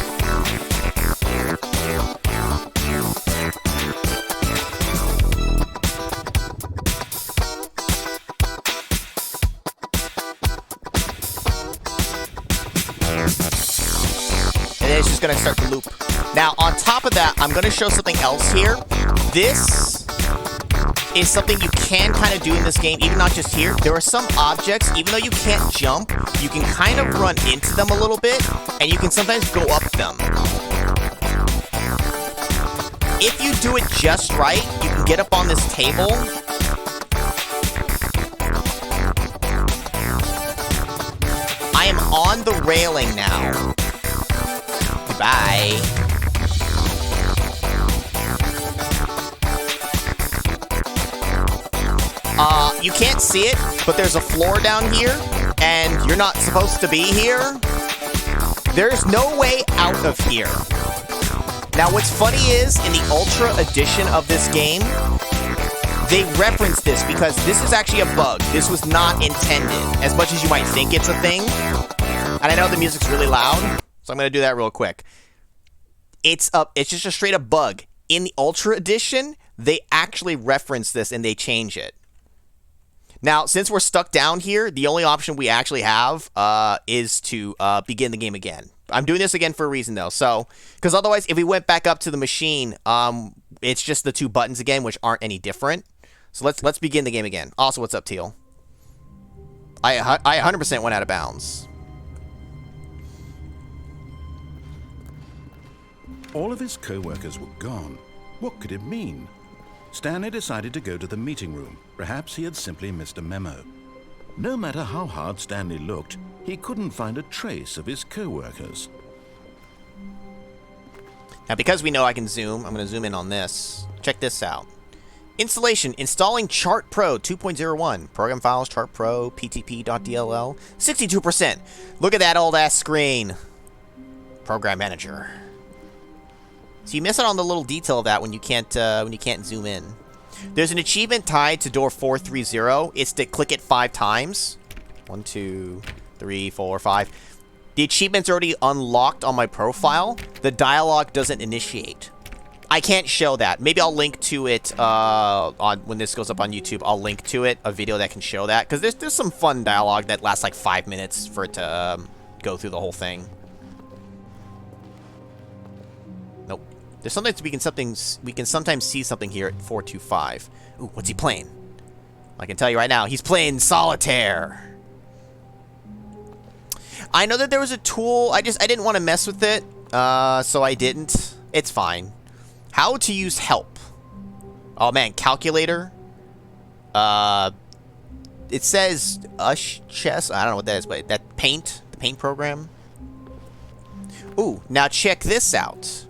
And then it's just gonna start to loop. Now, on top of that, I'm gonna show something else here. This is something you can kind of do in this game, even not just here. There are some objects, even though you can't jump, you can kind of run into them a little bit, and you can sometimes go up them. If you do it just right, you can get up on this table. I am on the railing now. Goodbye. You can't see it, but there's a floor down here, and you're not supposed to be here. There's no way out of here. Now, what's funny is, in the Ultra edition of this game, they reference this because this is actually a bug. This was not intended, as much as you might think it's a thing. And I know the music's really loud, so I'm going to do that real quick. It's just a straight up bug. In the Ultra edition, they actually reference this and they change it. Now, since we're stuck down here, the only option we actually have is to begin the game again. I'm doing this again for a reason, though. So, because otherwise, if we went back up to the machine, it's just the 2 buttons again, which aren't any different. So let's begin the game again. Also, what's up, Teal? I 100% went out of bounds. All of his co-workers were gone. What could it mean? Stanley decided to go to the meeting room. Perhaps he had simply missed a memo. No matter how hard Stanley looked, he couldn't find a trace of his co-workers. Now, because we know I can zoom, I'm going to zoom in on this. Check this out. Installation, installing Chart Pro 2.01. Program files, Chart Pro, ptp.dll, 62%. Look at that old ass screen. Program manager. So you miss out on the little detail of that when you can't zoom in. There's an achievement tied to door 430. It's to click it 5 times. 1, 2, 3, 4, 5. The achievement's already unlocked on my profile. The dialogue doesn't initiate. I can't show that. Maybe I'll link to it on when this goes up on YouTube. I'll link to it, a video that can show that, because there's some fun dialogue that lasts like 5 minutes for it to go through the whole thing. Nope. There's sometimes we can sometimes see something here at 425. Ooh, what's he playing? I can tell you right now, he's playing solitaire. I know that there was a tool. I didn't want to mess with it, so I didn't. It's fine. How to use help. Oh man, calculator. It says chess. I don't know what that is, but that the paint program. Ooh, now check this out.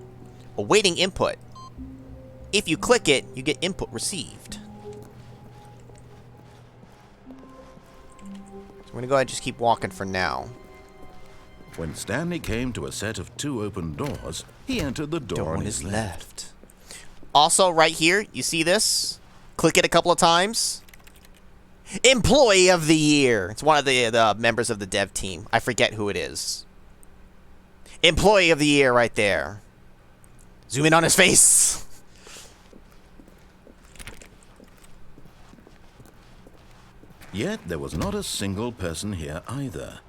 Awaiting input. If you click it, you get input received. So we're gonna go ahead and just keep walking for now. When Stanley came to a set of 2 open doors, he entered the door on his left. Also, right here, you see this? Click it a couple of times. Employee of the Year. It's one of the members of the dev team. I forget who it is. Employee of the Year right there. Zoom in on his face. Yet there was not a single person here either.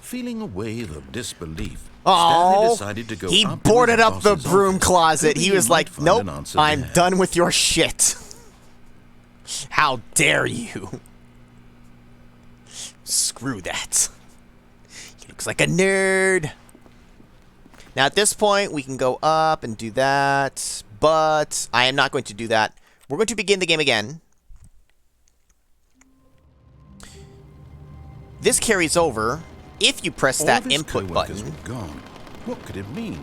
Feeling a wave of disbelief, Oh, Stanley decided to go he up boarded to his up the boss's broom office, closet. hoping He was might like, find nope, an answer I'm there. done with your shit. How dare you? Screw that. He looks like a nerd. Now at this point, we can go up and do that, but I am not going to do that. We're going to begin the game again. This carries over if you press that input button. Were gone. What could it mean?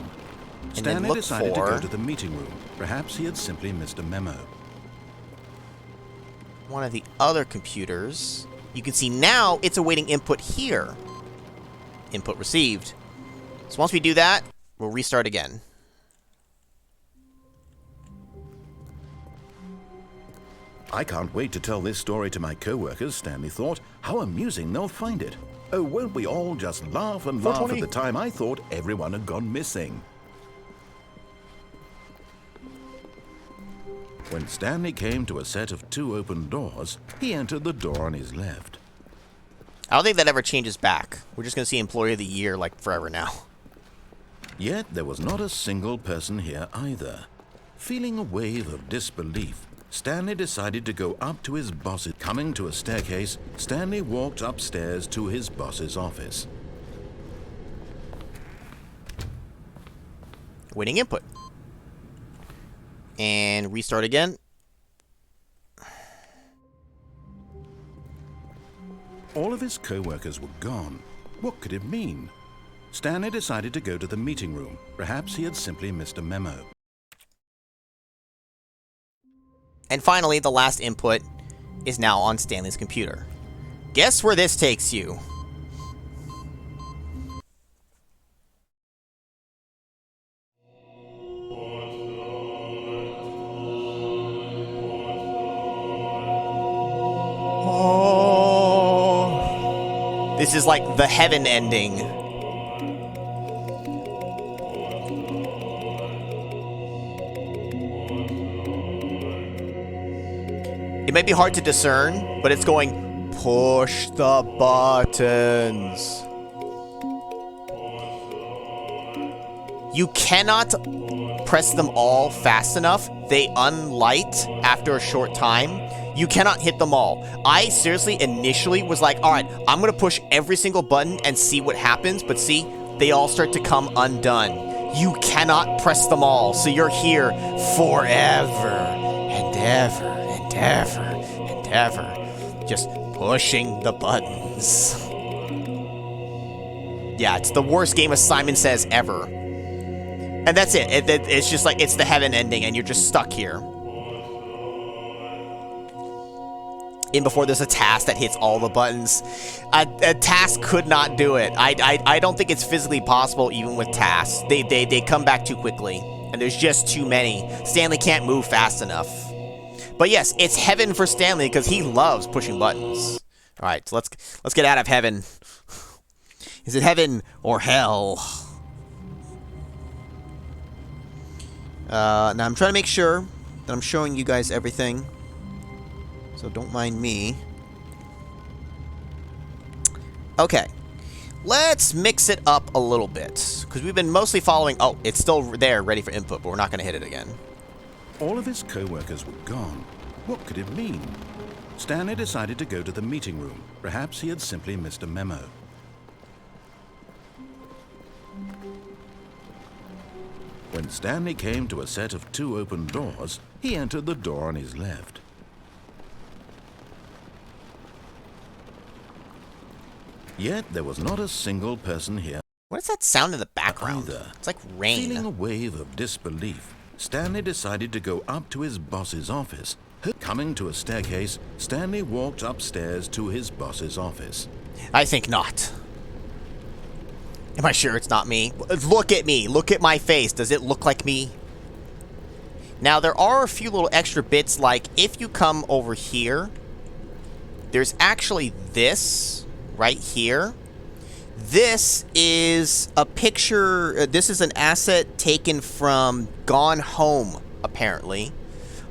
And Stanley then look decided for to go to the meeting room. Perhaps he had simply missed a memo. one of the other computers. You can see now it's awaiting input here. Input received. So once we do that, we'll restart again. I can't wait to tell this story to my co-workers, Stanley thought. How amusing they'll find it. Oh, won't we all just laugh and laugh at the time I thought everyone had gone missing. When Stanley came to a set of 2 open doors, he entered the door on his left. I don't think that ever changes back. We're just going to see Employee of the Year like forever now. Yet there was not a single person here either. Feeling a wave of disbelief, Stanley decided to go up to his boss's. Coming to a staircase, Stanley walked upstairs to his boss's office. Waiting input. And restart again. All of his co-workers were gone. What could it mean? Stanley decided to go to the meeting room. Perhaps he had simply missed a memo. And finally, the last input. is now on Stanley's computer. Guess where this takes you? Oh. This is like the heaven ending. It might be hard to discern, but it's going, push the buttons. You cannot press them all fast enough. They unlight after a short time. You cannot hit them all. I seriously initially was like, all right, I'm going to push every single button and see what happens. But see, they all start to come undone. You cannot press them all. So you're here forever and ever and ever and ever, just pushing the buttons. Yeah, it's the worst game of Simon Says ever. And that's it. It's just like, it's the heaven ending and you're just stuck here. In before there's a task that hits all the buttons. A task could not do it. I don't think it's physically possible even with tasks. They come back too quickly. And there's just too many. Stanley can't move fast enough. But yes, it's heaven for Stanley because he loves pushing buttons. Alright, so let's get out of heaven. Is it heaven or hell? Now I'm trying to make sure that I'm showing you guys everything. So don't mind me. Okay. Let's mix it up a little bit. Because we've been mostly following... Oh, it's still there, ready for input, but we're not going to hit it again. All of his co-workers were gone. What could it mean? Stanley decided to go to the meeting room. Perhaps he had simply missed a memo. When Stanley came to a set of 2 open doors, he entered the door on his left. Yet there was not a single person here. What is that sound in the background? Either. It's like rain. Feeling a wave of disbelief, Stanley decided to go up to his boss's office. Coming to a staircase, Stanley walked upstairs to his boss's office. I think not. Am I sure it's not me? Look at me. Look at my face. Does it look like me? Now, there are a few little extra bits, like if you come over here, there's actually this right here. This is a picture. This is an asset taken from Gone Home, apparently.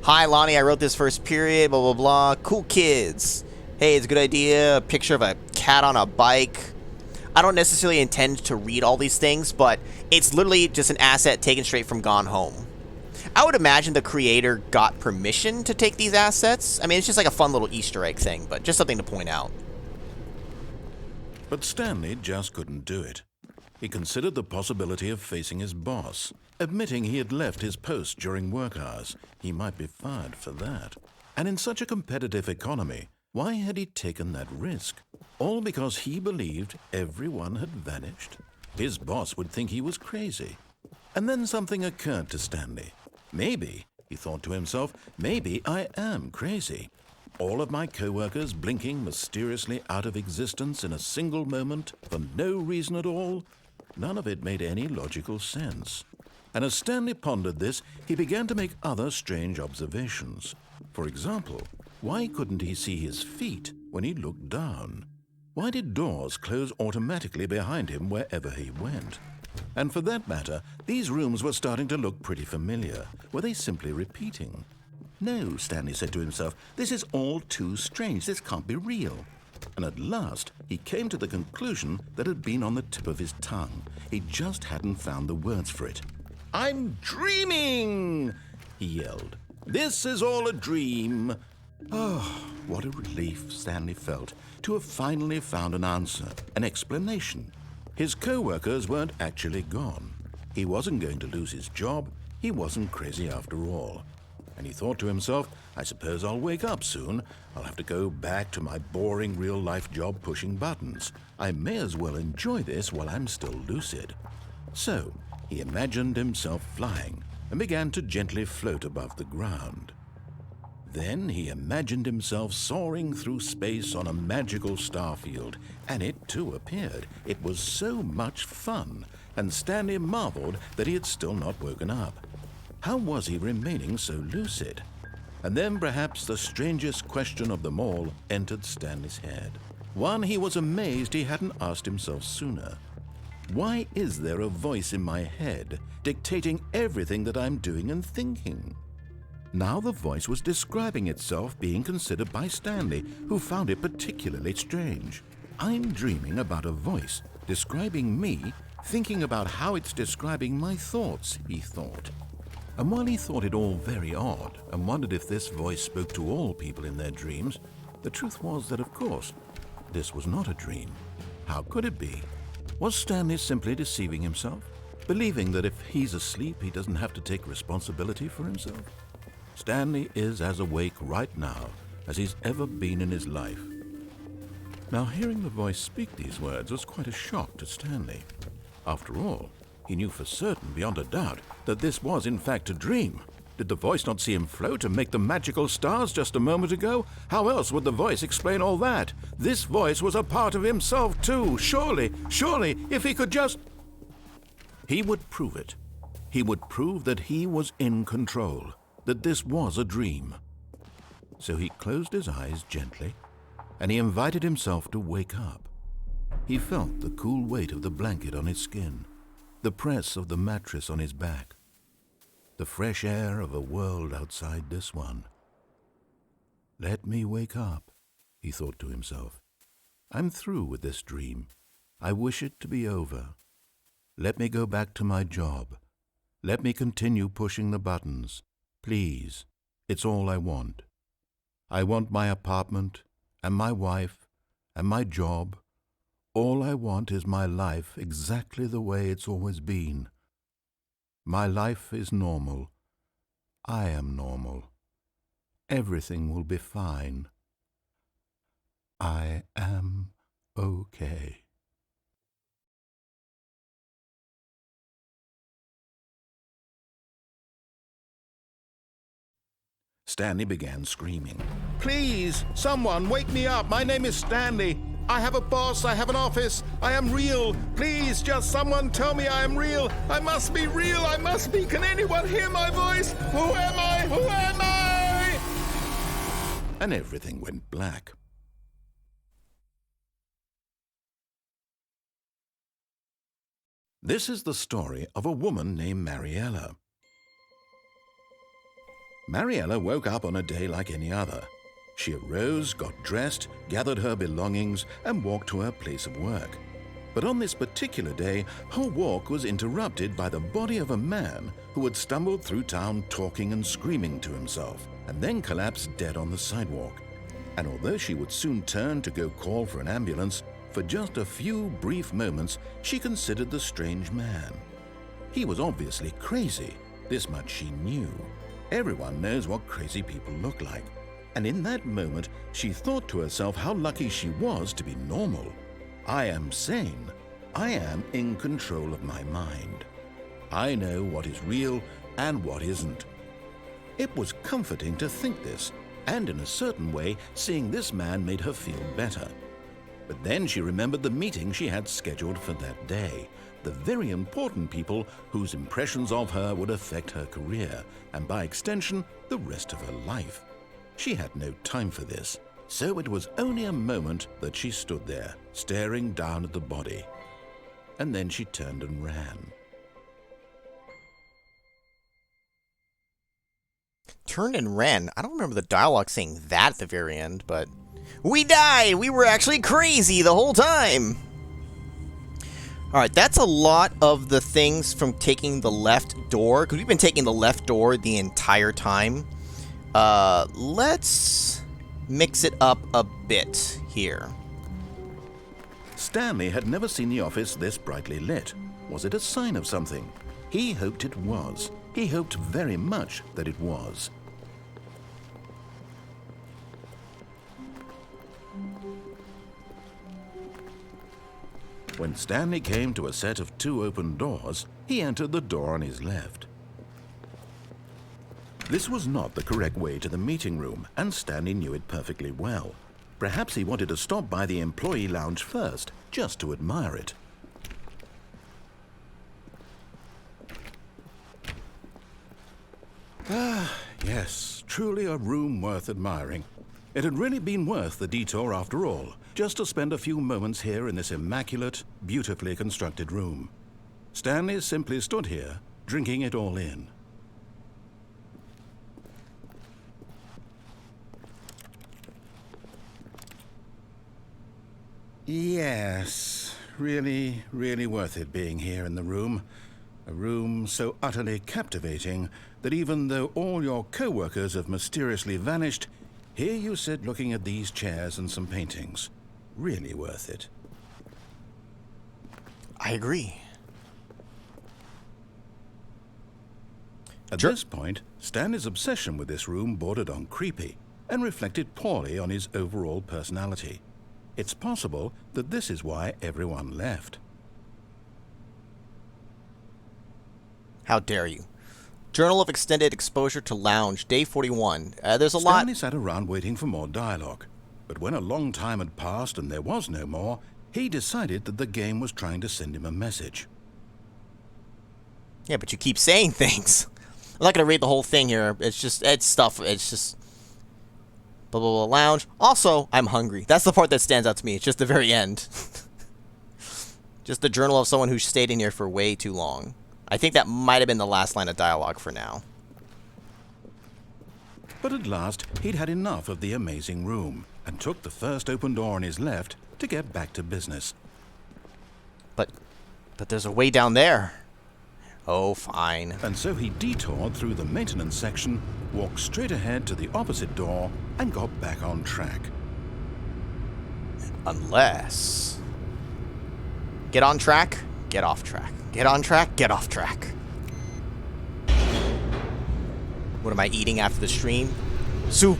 Hi, Lonnie. I wrote this first period, blah, blah, blah. Cool kids. Hey, it's a good idea. A picture of a cat on a bike. I don't necessarily intend to read all these things, but it's literally just an asset taken straight from Gone Home. I would imagine the creator got permission to take these assets. I mean, it's just like a fun little Easter egg thing, but just something to point out. But Stanley just couldn't do it. He considered the possibility of facing his boss, admitting he had left his post during work hours. He might be fired for that. And in such a competitive economy, why had he taken that risk? All because he believed everyone had vanished? His boss would think he was crazy. And then something occurred to Stanley. Maybe, he thought to himself, maybe I am crazy. All of my co-workers blinking mysteriously out of existence in a single moment for no reason at all? None of it made any logical sense. And as Stanley pondered this, he began to make other strange observations. For example, why couldn't he see his feet when he looked down? Why did doors close automatically behind him wherever he went? And for that matter, these rooms were starting to look pretty familiar. Were they simply repeating? No, Stanley said to himself, this is all too strange. This can't be real. And at last, he came to the conclusion that had been on the tip of his tongue. He just hadn't found the words for it. I'm dreaming, he yelled. This is all a dream. Oh, what a relief Stanley felt to have finally found an answer, an explanation. His co-workers weren't actually gone. He wasn't going to lose his job. He wasn't crazy after all. And he thought to himself, I suppose I'll wake up soon. I'll have to go back to my boring real-life job pushing buttons. I may as well enjoy this while I'm still lucid. So, he imagined himself flying and began to gently float above the ground. Then he imagined himself soaring through space on a magical starfield, and it too appeared. It was so much fun, and Stanley marveled that he had still not woken up. How was he remaining so lucid? And then perhaps the strangest question of them all entered Stanley's head. One he was amazed he hadn't asked himself sooner. Why is there a voice in my head dictating everything that I'm doing and thinking? Now the voice was describing itself being considered by Stanley, who found it particularly strange. I'm dreaming about a voice describing me, thinking about how it's describing my thoughts, he thought. And while he thought it all very odd and wondered if this voice spoke to all people in their dreams, the truth was that, of course, this was not a dream. How could it be? Was Stanley simply deceiving himself, believing that if he's asleep, he doesn't have to take responsibility for himself? Stanley is as awake right now as he's ever been in his life. Now, hearing the voice speak these words was quite a shock to Stanley. After all, he knew for certain, beyond a doubt, that this was in fact a dream. Did the voice not see him float and make the magical stars just a moment ago? How else would the voice explain all that? This voice was a part of himself too. Surely, if he could just... He would prove it. He would prove that he was in control, that this was a dream. So he closed his eyes gently, and he invited himself to wake up. He felt the cool weight of the blanket on his skin, the press of the mattress on his back, the fresh air of a world outside this one. Let me wake up, he thought to himself. I'm through with this dream. I wish it to be over. Let me go back to my job. Let me continue pushing the buttons. Please, it's all I want. I want my apartment and my wife and my job. All I want is my life exactly the way it's always been. My life is normal. I am normal. Everything will be fine. I am okay. Stanley began screaming. Please, someone, wake me up. My name is Stanley. I have a boss. I have an office. I am real. Please, just someone tell me I am real. I must be real. I must be. Can anyone hear my voice? Who am I? Who am I? And everything went black. This is the story of a woman named Mariella. Mariella woke up on a day like any other. She arose, got dressed, gathered her belongings, and walked to her place of work. But on this particular day, her walk was interrupted by the body of a man who had stumbled through town talking and screaming to himself, and then collapsed dead on the sidewalk. And although she would soon turn to go call for an ambulance, for just a few brief moments she considered the strange man. He was obviously crazy. This much she knew. Everyone knows what crazy people look like. And in that moment, she thought to herself how lucky she was to be normal. I am sane. I am in control of my mind. I know what is real and what isn't. It was comforting to think this, and in a certain way, seeing this man made her feel better. But then she remembered the meeting she had scheduled for that day, the very important people whose impressions of her would affect her career, and by extension, the rest of her life. She had no time for this, so it was only a moment that she stood there, staring down at the body. And then she turned and ran. Turned and ran? I don't remember the dialogue saying that at the very end, but... We died! We were actually crazy the whole time! Alright, that's a lot of the things from taking the left door, because we've been taking the left door the entire time. Let's mix it up a bit here. Stanley had never seen the office this brightly lit. Was it a sign of something? He hoped it was. He hoped very much that it was. When Stanley came to a set of 2 open doors, he entered the door on his left. This was not the correct way to the meeting room, and Stanley knew it perfectly well. Perhaps he wanted to stop by the employee lounge first, just to admire it. Yes, truly a room worth admiring. It had really been worth the detour after all, just to spend a few moments here in this immaculate, beautifully constructed room. Stanley simply stood here, drinking it all in. Yes, really, really worth it being here in the room. A room so utterly captivating that even though all your co-workers have mysteriously vanished, here you sit looking at these chairs and some paintings. Really worth it. I agree. At this point, Stanley's obsession with this room bordered on creepy and reflected poorly on his overall personality. It's possible that this is why everyone left. How dare you? Journal of Extended Exposure to Lounge, Day 41. There's a lot... Stanley sat around waiting for more dialogue. But when a long time had passed and there was no more, he decided that the game was trying to send him a message. Yeah, but you keep saying things. I'm not going to read the whole thing here. It's stuff. It's just... Blah, blah, blah, lounge. Also, I'm hungry. That's the part that stands out to me. It's just the very end. Just the journal of someone who stayed in here for way too long. I think that might have been the last line of dialogue for now. But at last, he'd had enough of the amazing room and took the first open door on his left to get back to business. But there's a way down there. Oh, fine. And so he detoured through the maintenance section, walked straight ahead to the opposite door, and got back on track. Unless... Get on track, get off track. Get on track, get off track. What am I eating after the stream? Soup.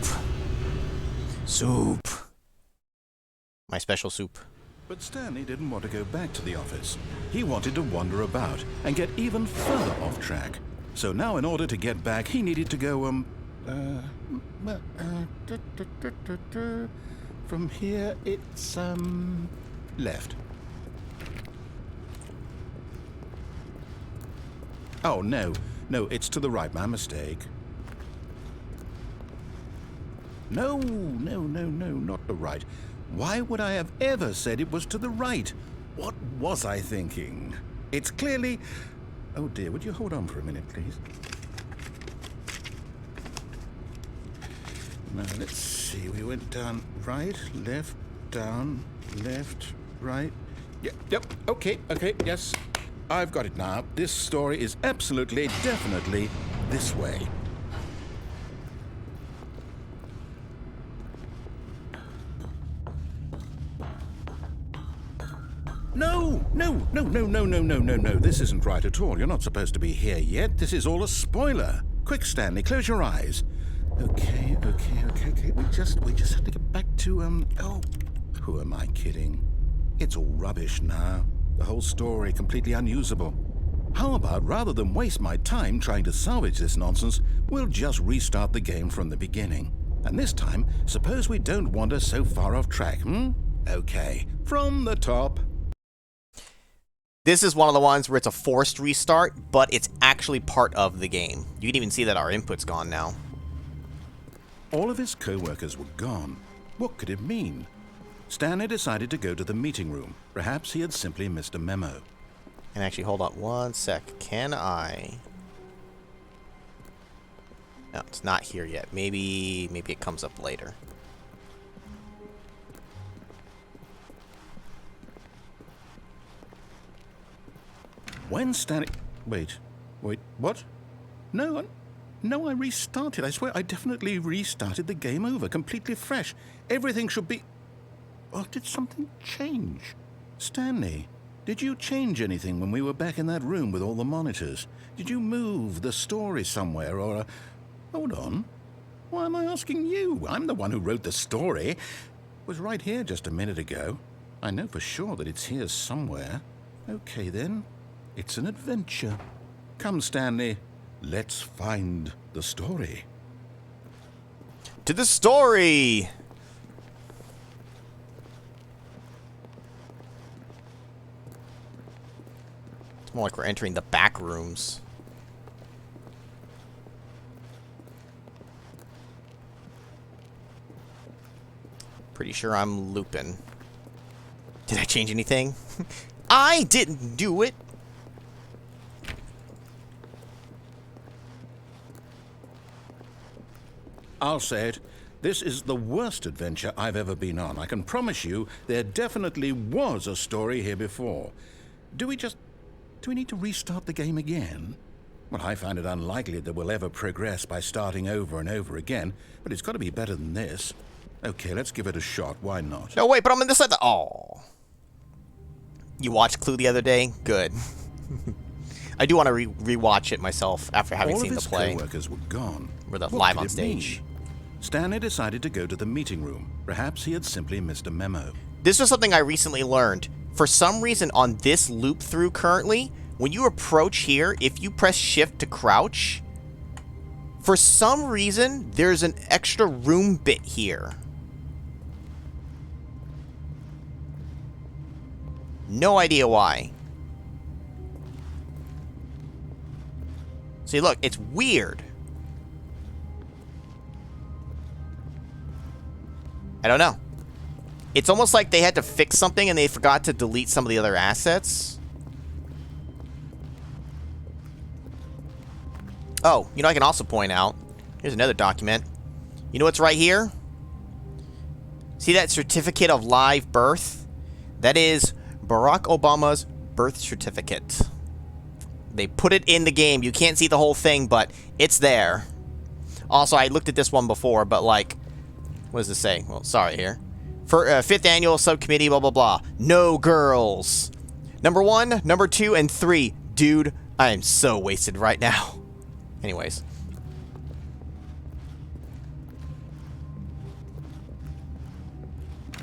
Soup. My special soup. But Stanley didn't want to go back to the office. He wanted to wander about and get even further off track. So now in order to get back, he needed to go, from here, it's, left. Oh, no, it's to the right, my mistake. No, not the right. Why would I have ever said it was to the right? What was I thinking? It's clearly... Oh dear, would you hold on for a minute, please? Now, let's see. We went down right, left, down, left, right. Yep, okay, yes. I've got it now. This story is absolutely, definitely this way. No. This isn't right at all. You're not supposed to be here yet. This is all a spoiler. Quick, Stanley, close your eyes. Okay. We just have to get back to, oh, who am I kidding? It's all rubbish now. The whole story completely unusable. How about, rather than waste my time trying to salvage this nonsense, we'll just restart the game from the beginning. And this time, suppose we don't wander so far off track, Okay, from the top. This is one of the ones where it's a forced restart, but it's actually part of the game. You can even see that our input's gone now. All of his co-workers were gone. What could it mean? Stanley decided to go to the meeting room. Perhaps he had simply missed a memo. And actually, hold on one sec. Can I... No, it's not here yet. Maybe it comes up later. When Stanley... Wait, what? No, I restarted. I swear I definitely restarted the game over, completely fresh. Everything should be... Or did something change? Stanley, did you change anything when we were back in that room with all the monitors? Did you move the story somewhere or... Hold on. Why am I asking you? I'm the one who wrote the story. It was right here just a minute ago. I know for sure that it's here somewhere. Okay, then. It's an adventure. Come, Stanley. Let's find the story. To the story! It's more like we're entering the back rooms. Pretty sure I'm looping. Did I change anything? I didn't do it! I'll say it. This is the worst adventure I've ever been on. I can promise you there definitely was a story here before. Do we need to restart the game again? Well, I find it unlikely that we'll ever progress by starting over and over again, but it's got to be better than this. Okay, let's give it a shot. Why not? No, wait, but I'm in this side. Oh. You watched Clue the other day? Good. I do want to rewatch it myself after having seen the play. All of his co-workers were gone. We're live on stage. Stanley decided to go to the meeting room. Perhaps he had simply missed a memo. This was something I recently learned. For some reason on this loop through currently, when you approach here, if you press shift to crouch, for some reason, there's an extra room bit here. No idea why. See, look, it's weird. I don't know. It's almost like they had to fix something and they forgot to delete some of the other assets. Oh, you know, I can also point out, here's another document. You know what's right here? See that certificate of live birth? That is Barack Obama's birth certificate. They put it in the game. You can't see the whole thing, but it's there. Also, I looked at this one before, but like, what does this say? Well, sorry here. For 5th annual subcommittee, blah, blah, blah. No girls. Number 1, number 2, and 3. Dude, I am so wasted right now. Anyways.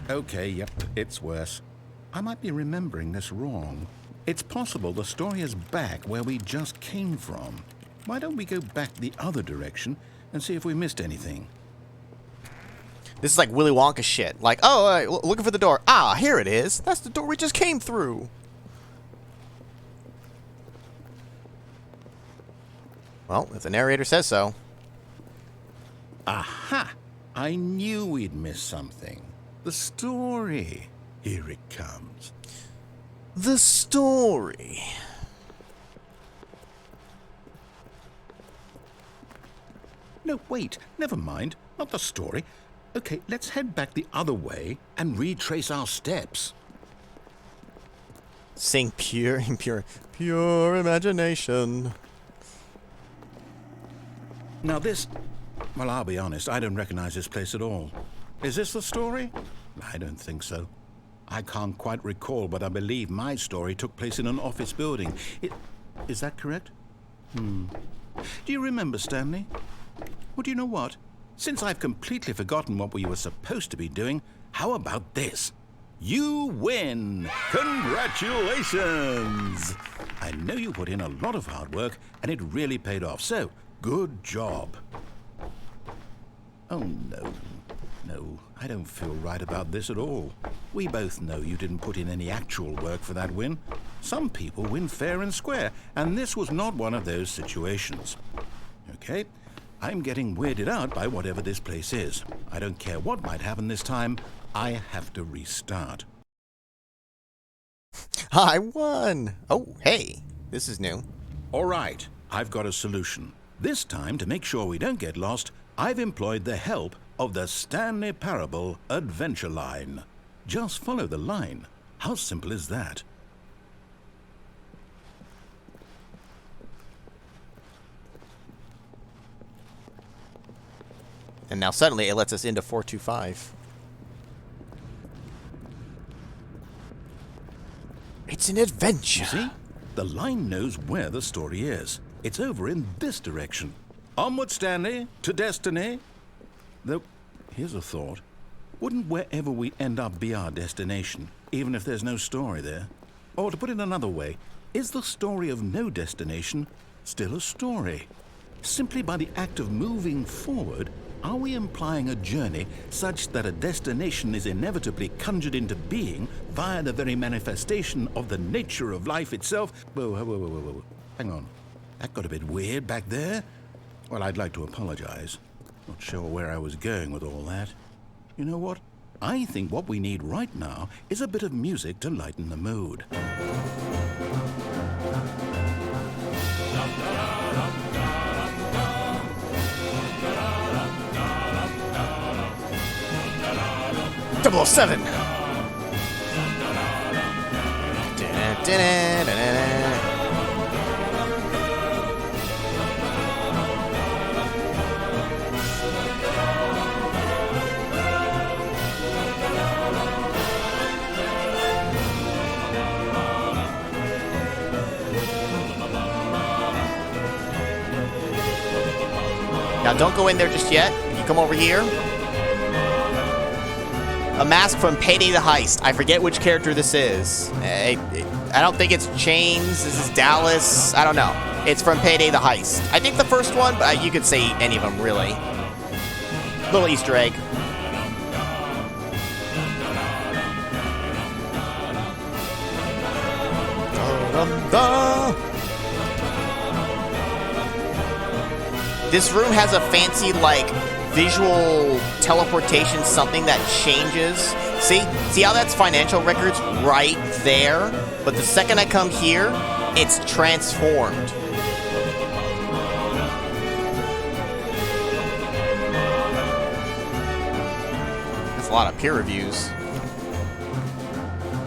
Okay, yep, it's worse. I might be remembering this wrong. It's possible the story is back where we just came from. Why don't we go back the other direction and see if we missed anything? This is like Willy Wonka shit. Like, oh, looking for the door. Ah, here it is. That's the door we just came through. Well, if the narrator says so. Aha! I knew we'd missed something. The story. Here it comes. The story. No, wait. Never mind. Not the story. Okay, let's head back the other way and retrace our steps. Sing pure imagination. Now this... Well, I'll be honest, I don't recognize this place at all. Is this the story? I don't think so. I can't quite recall, but I believe my story took place in an office building. Is that correct? Do you remember, Stanley? Well, do you know what? Since I've completely forgotten what we were supposed to be doing, how about this? You win! Congratulations! I know you put in a lot of hard work, and it really paid off, so good job. Oh, no. No, I don't feel right about this at all. We both know you didn't put in any actual work for that win. Some people win fair and square, and this was not one of those situations. Okay, I'm getting weirded out by whatever this place is. I don't care what might happen this time. I have to restart. I won! Oh, hey, this is new. All right, I've got a solution. This time, to make sure we don't get lost, I've employed the help of the Stanley Parable Adventure Line. Just follow the line. How simple is that? And now suddenly it lets us into 425. It's an adventure. See? The line knows where the story is. It's over in this direction. Onward, Stanley, to destiny. Though, here's a thought. Wouldn't wherever we end up be our destination, even if there's no story there? Or to put it another way, is the story of no destination still a story? Simply by the act of moving forward, are we implying a journey such that a destination is inevitably conjured into being via the very manifestation of the nature of life itself? Whoa. Hang on. That got a bit weird back there. Well, I'd like to apologize. Not sure where I was going with all that. You know what? I think what we need right now is a bit of music to lighten the mood. Double 07. Now don't go in there just yet. You come over here. A mask from Payday the Heist. I forget which character this is. I don't think it's Chains. This is Dallas. I don't know. It's from Payday the Heist. I think the first one, but you could say any of them, really. Little Easter egg. This room has a fancy, like, visual teleportation, something that changes. See how that's financial records right there? But the second I come here, it's transformed. That's a lot of peer reviews.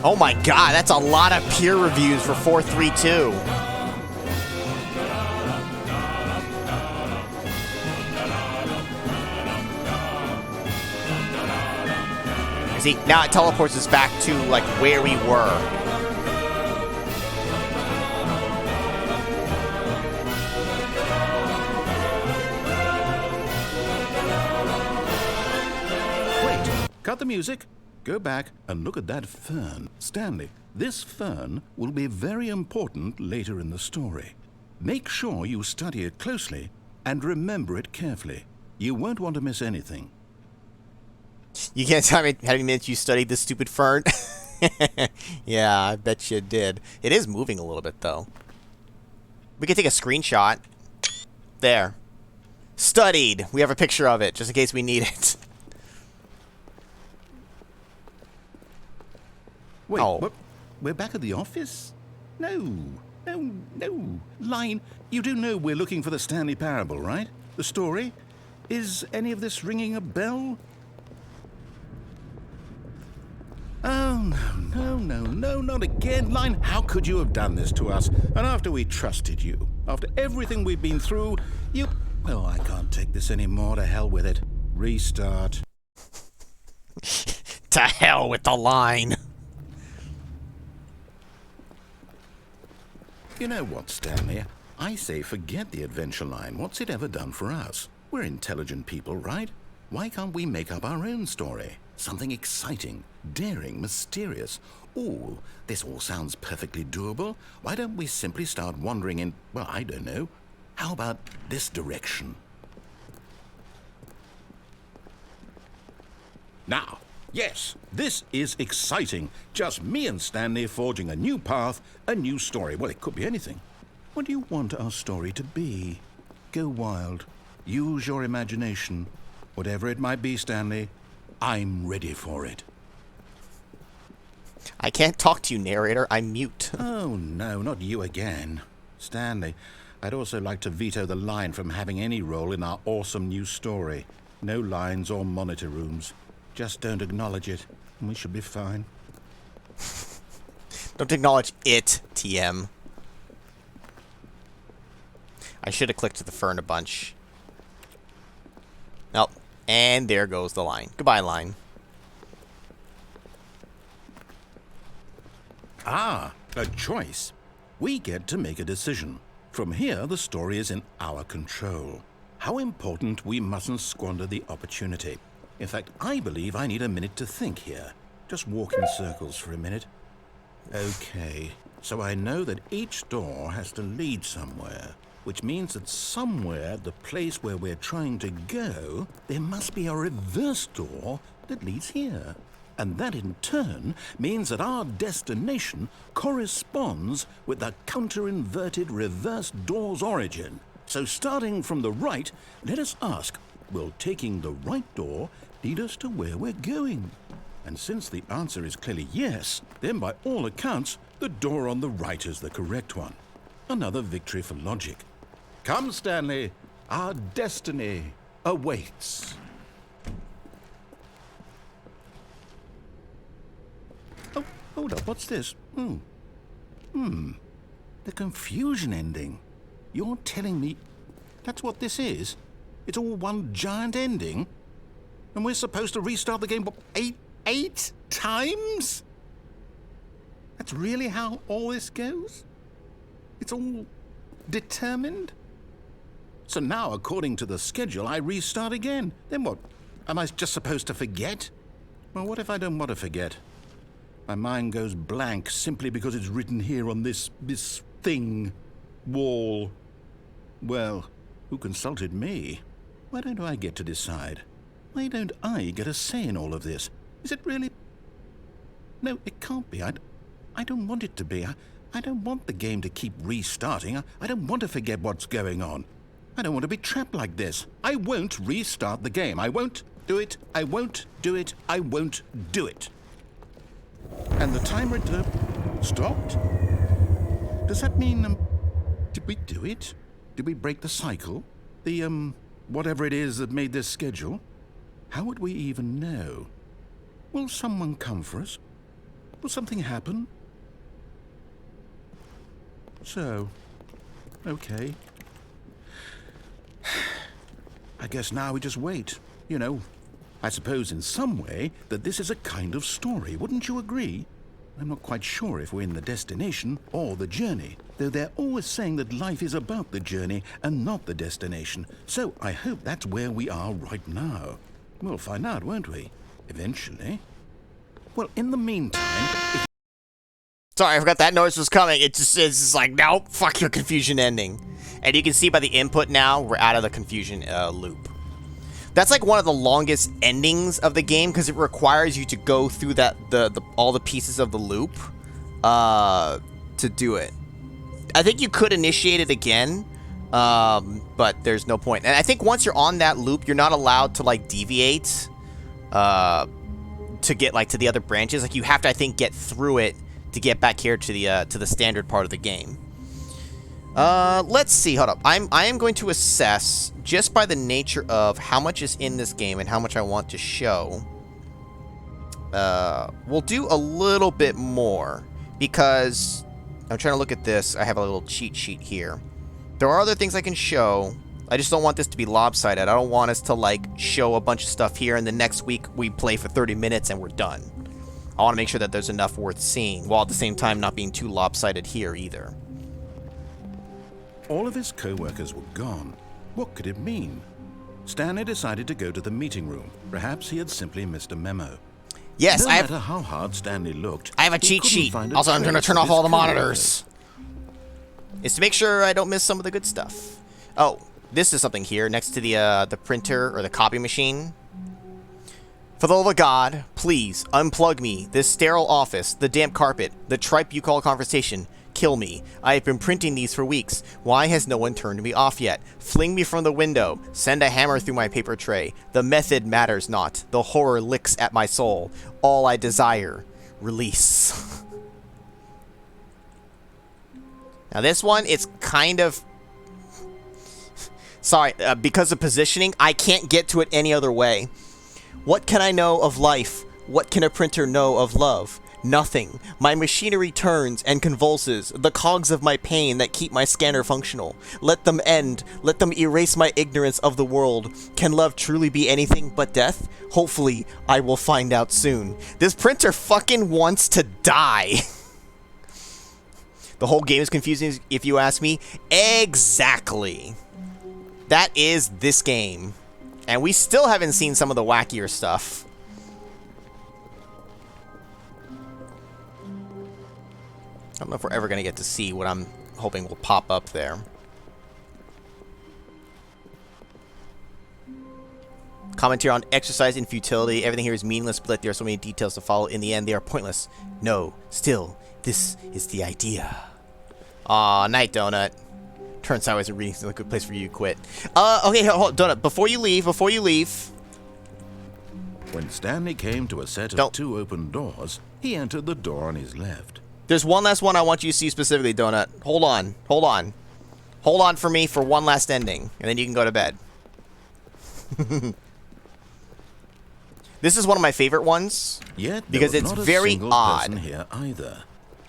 Oh my god, that's a lot of peer reviews for 432. See, now it teleports us back to, like, where we were. Wait, cut the music. Go back and look at that fern. Stanley, this fern will be very important later in the story. Make sure you study it closely and remember it carefully. You won't want to miss anything. You can't tell me how many minutes you studied this stupid fern? Yeah, I bet you did. It is moving a little bit, though. We can take a screenshot. There. Studied. We have a picture of it, just in case we need it. Wait, what? We're back at the office? No. Line, you do know we're looking for the Stanley Parable, right? The story? Is any of this ringing a bell? Oh, no, not again. Line, how could you have done this to us? And after we trusted you, after everything we've been through, you... Well, I can't take this anymore. To hell with it. Restart. To hell with the line. You know what, Stanley? I say forget the adventure line. What's it ever done for us? We're intelligent people, right? Why can't we make up our own story? Something exciting, daring, mysterious. Ooh, this all sounds perfectly doable. Why don't we simply start wandering in, well, I don't know. How about this direction? Now, yes, this is exciting. Just me and Stanley forging a new path, a new story. Well, it could be anything. What do you want our story to be? Go wild. Use your imagination. Whatever it might be, Stanley, I'm ready for it. I can't talk to you, narrator. I'm mute. Oh, no, not you again. Stanley, I'd also like to veto the line from having any role in our awesome new story. No lines or monitor rooms. Just don't acknowledge it, and we should be fine. Don't acknowledge it, TM. I should have clicked to the fern a bunch. Nope. And there goes the line. Goodbye, line. Ah, a choice. We get to make a decision. From here, the story is in our control. How important we mustn't squander the opportunity. In fact, I believe I need a minute to think here. Just walk in circles for a minute. Okay, so I know that each door has to lead somewhere. which means that somewhere at the place where we're trying to go, there must be a reverse door that leads here. And that in turn means that our destination corresponds with the counter-inverted reverse door's origin. So starting from the right, let us ask, will taking the right door lead us to where we're going? And since the answer is clearly yes, then by all accounts, the door on the right is the correct one. Another victory for logic. Come, Stanley, our destiny awaits. Oh, hold up, what's this? The confusion ending. You're telling me that's what this is? It's all one giant ending? And we're supposed to restart the game, what, eight times? That's really how all this goes? It's all determined? So now, according to the schedule, I restart again. Then what? Am I just supposed to forget? Well, what if I don't want to forget? My mind goes blank simply because it's written here on this thing, wall. Well, who consulted me? Why don't I get to decide? Why don't I get a say in all of this? Is it really? No, it can't be. I don't want it to be. I don't want the game to keep restarting. I don't want to forget what's going on. I don't want to be trapped like this. I won't restart the game. I won't do it. I won't do it. I won't do it. And the timer stopped? Does that mean, did we do it? Did we break the cycle? The, whatever it is that made this schedule? How would we even know? Will someone come for us? Will something happen? So, okay. I guess now we just wait. You know, I suppose in some way that this is a kind of story, wouldn't you agree? I'm not quite sure if we're in the destination or the journey, though they're always saying that life is about the journey and not the destination. So I hope that's where we are right now. We'll find out, won't we? Eventually. Well, in the meantime... Sorry, I forgot that noise was coming. It's just like, nope, fuck your confusion ending. And you can see by the input now, we're out of the confusion loop. That's like one of the longest endings of the game because it requires you to go through that all the pieces of the loop to do it. I think you could initiate it again, but there's no point. And I think once you're on that loop, you're not allowed to like deviate to get like to the other branches. Like you have to, I think, get through it to get back here to the standard part of the game. Let's see. Hold up. I am going to assess just by the nature of how much is in this game and how much I want to show. We'll do a little bit more because I'm trying to look at this. I have a little cheat sheet here. There are other things I can show. I just don't want this to be lopsided. I don't want us to like show a bunch of stuff here and the next week we play for 30 minutes and we're done. I want to make sure that there's enough worth seeing while at the same time not being too lopsided here either. All of his co-workers were gone. What could it mean? Stanley decided to go to the meeting room. Perhaps he had simply missed a memo. Yes, no matter how hard Stanley looked, I have a cheat sheet. Also, I'm going to turn off all the monitors. It's to make sure I don't miss some of the good stuff. Oh, this is something here next to the printer or the copy machine. For the love of God, please unplug me. This sterile office, the damp carpet, the tripe you call conversation. Kill me. I have been printing these for weeks. Why has no one turned me off yet? Fling me from the window. Send a hammer through my paper tray. The method matters not. The horror licks at my soul. All I desire. Release. Now this one, it's kind of... Sorry, because of positioning, I can't get to it any other way. What can I know of life? What can a printer know of love? Nothing. My machinery turns and convulses, the cogs of my pain that keep my scanner functional. Let them end. Let them erase my ignorance of the world. Can love truly be anything but death? Hopefully, I will find out soon. This printer fucking wants to die. The whole game is confusing if you ask me. Exactly. That is this game. And we still haven't seen some of the wackier stuff. I don't know if we're ever going to get to see what I'm hoping will pop up there. Commentary on exercise and futility. Everything here is meaningless, but there are so many details to follow. In the end, they are pointless. No, still, this is the idea. Aw, night, Donut. Turns out reading is a good place for you to quit. Okay, hold, Donut, before you leave. When Stanley came to a set of 2 open doors, he entered the door on his left. There's one last one I want you to see specifically, Donut. Hold on. Hold on for me for one last ending, and then you can go to bed. This is one of my favorite ones. Yet because it's very odd. Here either.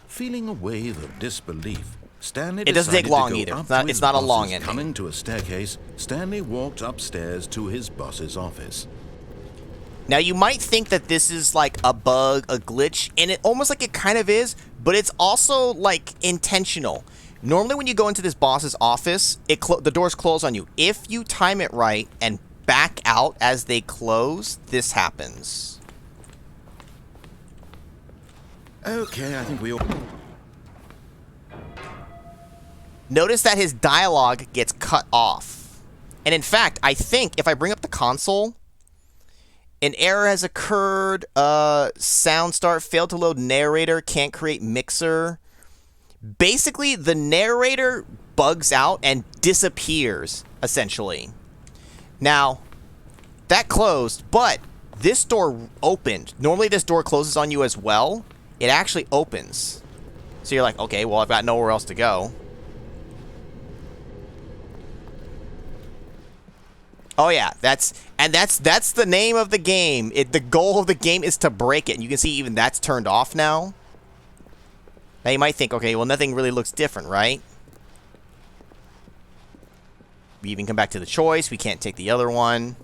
Feeling a wave of disbelief, Stanley it doesn't take long either. It's not a long ending. Coming to a staircase, Stanley walked upstairs to his boss's office. Now you might think that this is like a bug, a glitch, and it almost like it kind of is, but it's also like intentional. Normally when you go into this boss's office, the doors close on you. If you time it right and back out as they close, this happens. Okay, I think we all... Notice that his dialogue gets cut off. And in fact, I think if I bring up the console, an error has occurred, sound start, failed to load narrator, can't create mixer. Basically, the narrator bugs out and disappears, essentially. Now, that closed, but this door opened. Normally this door closes on you as well. It actually opens. So you're like, okay, well, I've got nowhere else to go. Oh yeah, that's the name of the game. The goal of the game is to break it. And you can see even that's turned off now. Now you might think, okay, well, nothing really looks different, right? We even come back to the choice. We can't take the other one.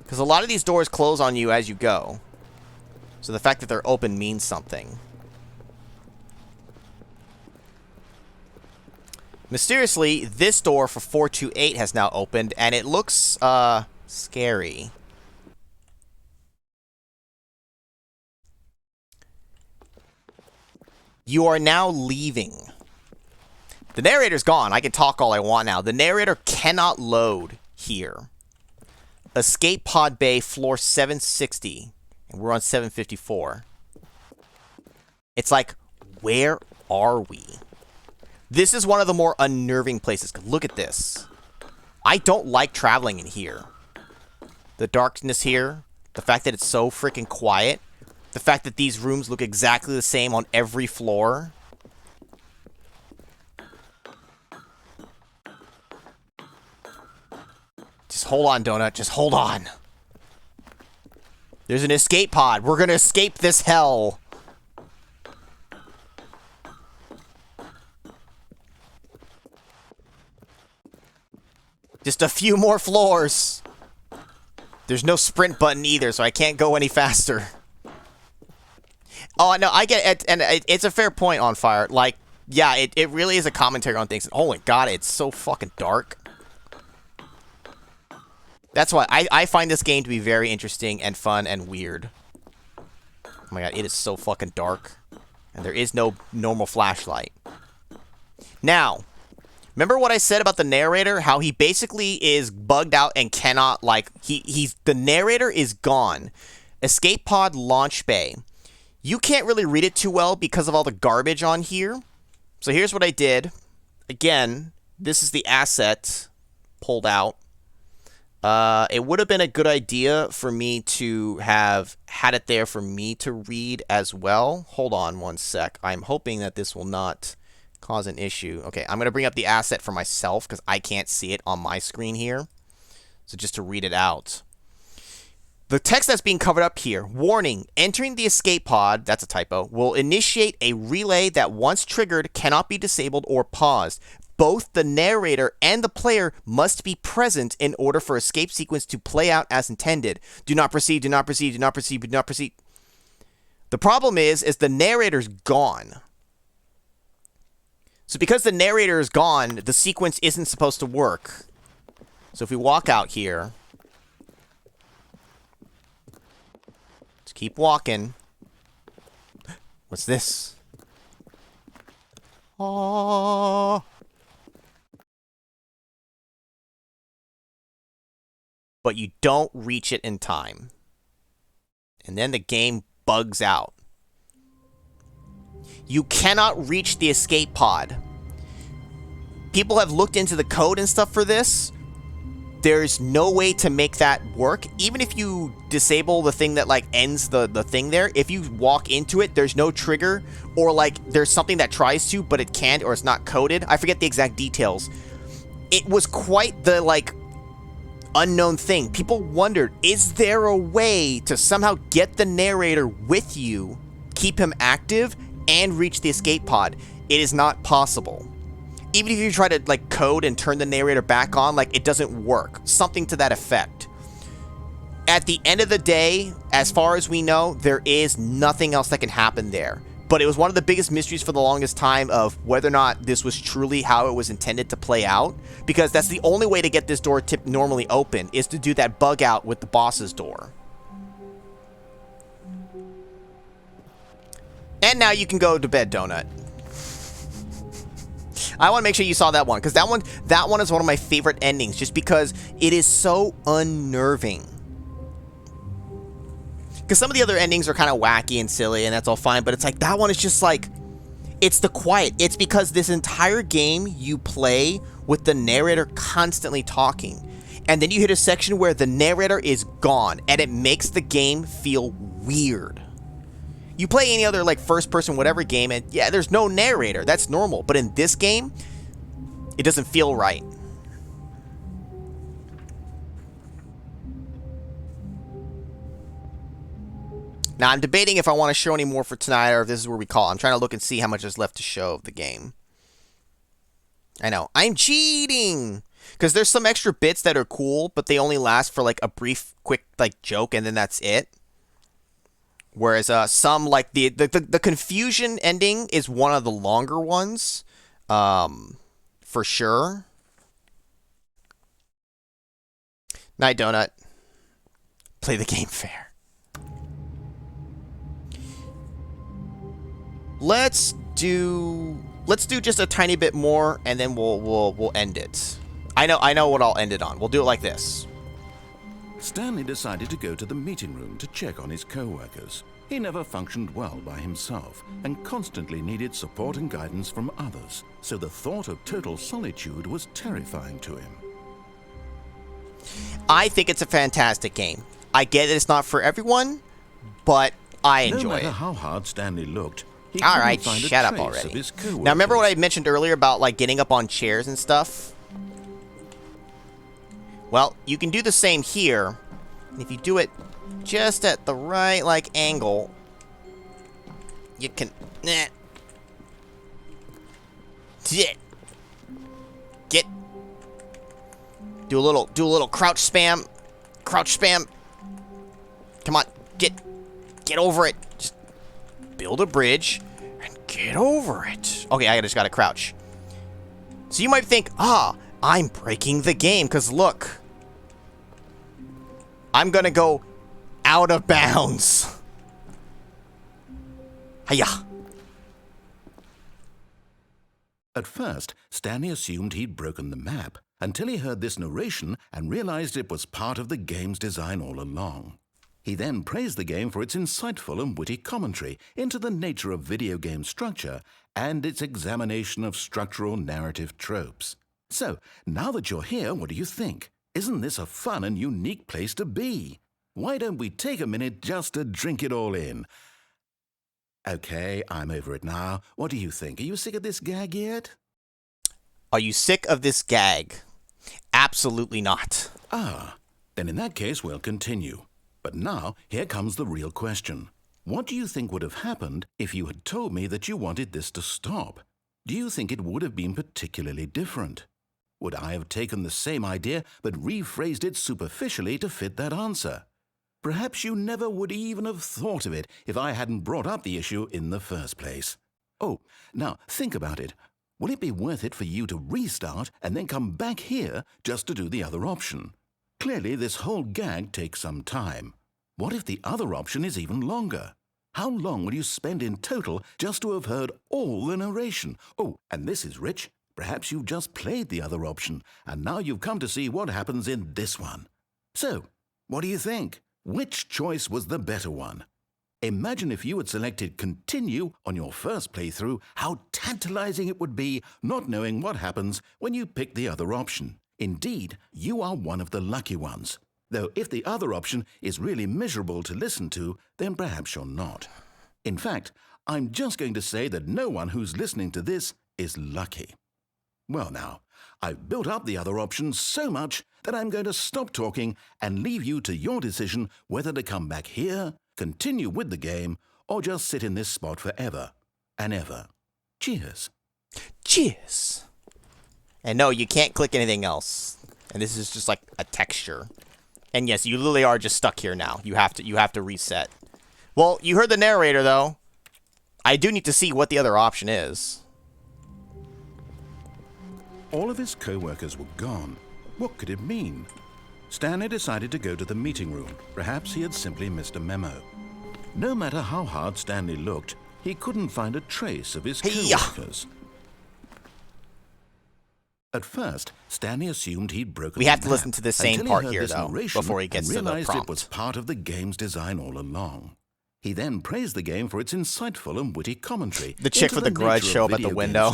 Because a lot of these doors close on you as you go. So the fact that they're open means something. Mysteriously, this door for 428 has now opened, and it looks, scary. You are now leaving. The narrator's gone. I can talk all I want now. The narrator cannot load here. Escape pod bay, floor 760. And we're on 754. It's like, where are we? This is one of the more unnerving places. Look at this. I don't like traveling in here. The darkness here. The fact that it's so freaking quiet. The fact that these rooms look exactly the same on every floor. Just hold on, Donut. Just hold on. There's an escape pod. We're gonna escape this hell. Just a few more floors. There's no sprint button either, so I can't go any faster. Oh, no, I get it, and it's a fair point on Fire. Like, yeah, it really is a commentary on things. Oh my god, it's so fucking dark. That's why I find this game to be very interesting and fun and weird. Oh my god, it is so fucking dark. And there is no normal flashlight. Now, remember what I said about the narrator? How he basically is bugged out and cannot, like, the narrator is gone. Escape pod launch bay. You can't really read it too well because of all the garbage on here. So here's what I did. Again, this is the asset pulled out. It would have been a good idea for me to have had it there for me to read as well. Hold on one sec. I'm hoping that this will not cause an issue. Okay, I'm going to bring up the asset for myself because I can't see it on my screen here. So just to read it out. The text that's being covered up here, warning, entering the escape pod, that's a typo, will initiate a relay that once triggered cannot be disabled or paused. Both the narrator and the player must be present in order for escape sequence to play out as intended. Do not proceed, do not proceed, do not proceed, do not proceed. The problem is the narrator's gone. So because the narrator is gone, the sequence isn't supposed to work. So if we walk out here, let's keep walking. What's this? Oh. but you don't reach it in time. And then the game bugs out. You cannot reach the escape pod. People have looked into the code and stuff for this. There's no way to make that work. Even if you disable the thing that like ends the thing there, if you walk into it, there's no trigger, or like there's something that tries to, but it can't, or it's not coded. I forget the exact details. It was quite the like unknown thing. People wondered, is there a way to somehow get the narrator with you, keep him active, and reach the escape pod? It is not possible. Even if you try to like code and turn the narrator back on, like it doesn't work. Something to that effect. At the end of the day, as far as we know, there is nothing else that can happen there. But it was one of the biggest mysteries for the longest time of whether or not this was truly how it was intended to play out. Because that's the only way to get this door tip normally open, is to do that bug out with the boss's door. And now you can go to bed, Donut. I want to make sure you saw that one, because that one is one of my favorite endings, just because it is so unnerving. Because some of the other endings are kind of wacky and silly, and that's all fine, but it's like, that one is just like, it's the quiet. It's because this entire game you play with the narrator constantly talking. And then you hit a section where the narrator is gone, and it makes the game feel weird. You play any other like first person whatever game, and yeah, there's no narrator. That's normal. But in this game, it doesn't feel right. Now, I'm debating if I want to show any more for tonight, or if this is where we call. I'm trying to look and see how much is left to show of the game. I know. I'm cheating! Because there's some extra bits that are cool, but they only last for like a brief, quick like joke, and then that's it. Whereas some, like the confusion ending is one of the longer ones, for sure. Night, Donut. Play the game fair. Let's do just a tiny bit more, and then we'll end it. I know what I'll end it on. We'll do it like this. Stanley decided to go to the meeting room to check on his co-workers. He never functioned well by himself and constantly needed support and guidance from others, so the thought of total solitude was terrifying to him. I think it's a fantastic game. I get it's not for everyone, but I enjoy it. No matter how hard Stanley looked, he all right, couldn't find shut a up trace already. of his co-workers. Now, remember what I mentioned earlier about like getting up on chairs and stuff? Well, you can do the same here. If you do it just at the right like angle, you can get do a little crouch spam. Come on, get over it. Just build a bridge and get over it. Okay, I just gotta crouch. So you might think, I'm breaking the game, because look, I'm gonna go out of bounds. Hiya. At first, Stanley assumed he'd broken the map, until he heard this narration and realized it was part of the game's design all along. He then praised the game for its insightful and witty commentary into the nature of video game structure and its examination of structural narrative tropes. So, now that you're here, what do you think? Isn't this a fun and unique place to be? Why don't we take a minute just to drink it all in? Okay, I'm over it now. What do you think? Are you sick of this gag yet? Are you sick of this gag? Absolutely not. Then in that case, we'll continue. But now, here comes the real question. What do you think would have happened if you had told me that you wanted this to stop? Do you think it would have been particularly different? Would I have taken the same idea but rephrased it superficially to fit that answer? Perhaps you never would even have thought of it if I hadn't brought up the issue in the first place. Oh, now think about it. Will it be worth it for you to restart and then come back here just to do the other option? Clearly, this whole gag takes some time. What if the other option is even longer? How long will you spend in total just to have heard all the narration? Oh, and this is rich. Perhaps you've just played the other option, and now you've come to see what happens in this one. So, what do you think? Which choice was the better one? Imagine if you had selected Continue on your first playthrough, how tantalizing it would be not knowing what happens when you pick the other option. Indeed, you are one of the lucky ones. Though if the other option is really miserable to listen to, then perhaps you're not. In fact, I'm just going to say that no one who's listening to this is lucky. Well now, I've built up the other options so much that I'm going to stop talking and leave you to your decision whether to come back here, continue with the game, or just sit in this spot forever and ever. Cheers. Cheers. And no, you can't click anything else. And this is just like a texture. And yes, you literally are just stuck here now. You have to reset. Well, you heard the narrator though. I do need to see what the other option is. All of his co-workers were gone. What could it mean? Stanley decided to go to the meeting room. Perhaps he had simply missed a memo. No matter how hard Stanley looked, he couldn't find a trace of his co-workers. At first, Stanley assumed he'd broken We have to listen to the same part here, though, before he gets to the realized prompt. It was part of the game's design all along. He then praised the game for its insightful and witty commentary. The chick with the grudge show up at the window.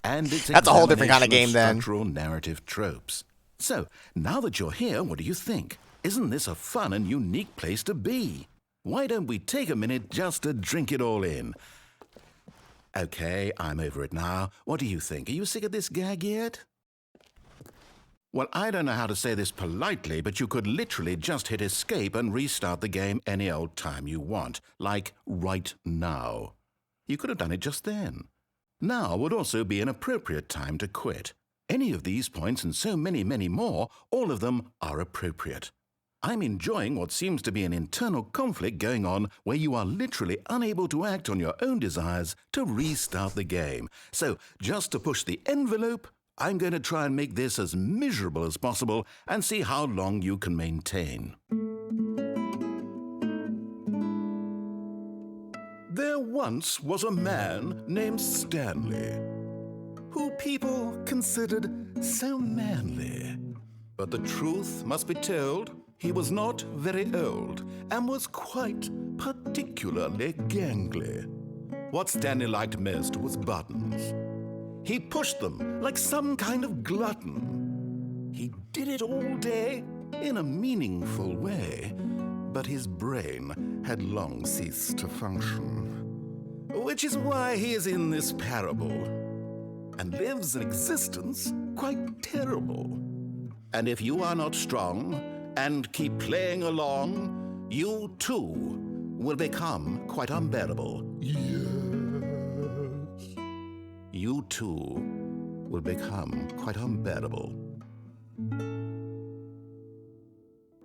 And its That's a whole different kind of game then. Structural narrative tropes. So, now that you're here, what do you think? Isn't this a fun and unique place to be? Why don't we take a minute just to drink it all in? Okay, I'm over it now. What do you think? Are you sick of this gag yet? Well, I don't know how to say this politely, but you could literally just hit escape and restart the game any old time you want, like right now. You could have done it just then. Now would also be an appropriate time to quit. Any of these points and so many, many more, all of them are appropriate. I'm enjoying what seems to be an internal conflict going on where you are literally unable to act on your own desires to restart the game. So, just to push the envelope, I'm going to try and make this as miserable as possible and see how long you can maintain. There once was a man named Stanley, who people considered so manly. But the truth must be told, he was not very old and was quite particularly gangly. What Stanley liked most was buttons. He pushed them like some kind of glutton. He did it all day in a meaningful way, but his brain had long ceased to function. Which is why he is in this parable and lives an existence quite terrible. And if you are not strong and keep playing along, you too will become quite unbearable. Yes. You too will become quite unbearable.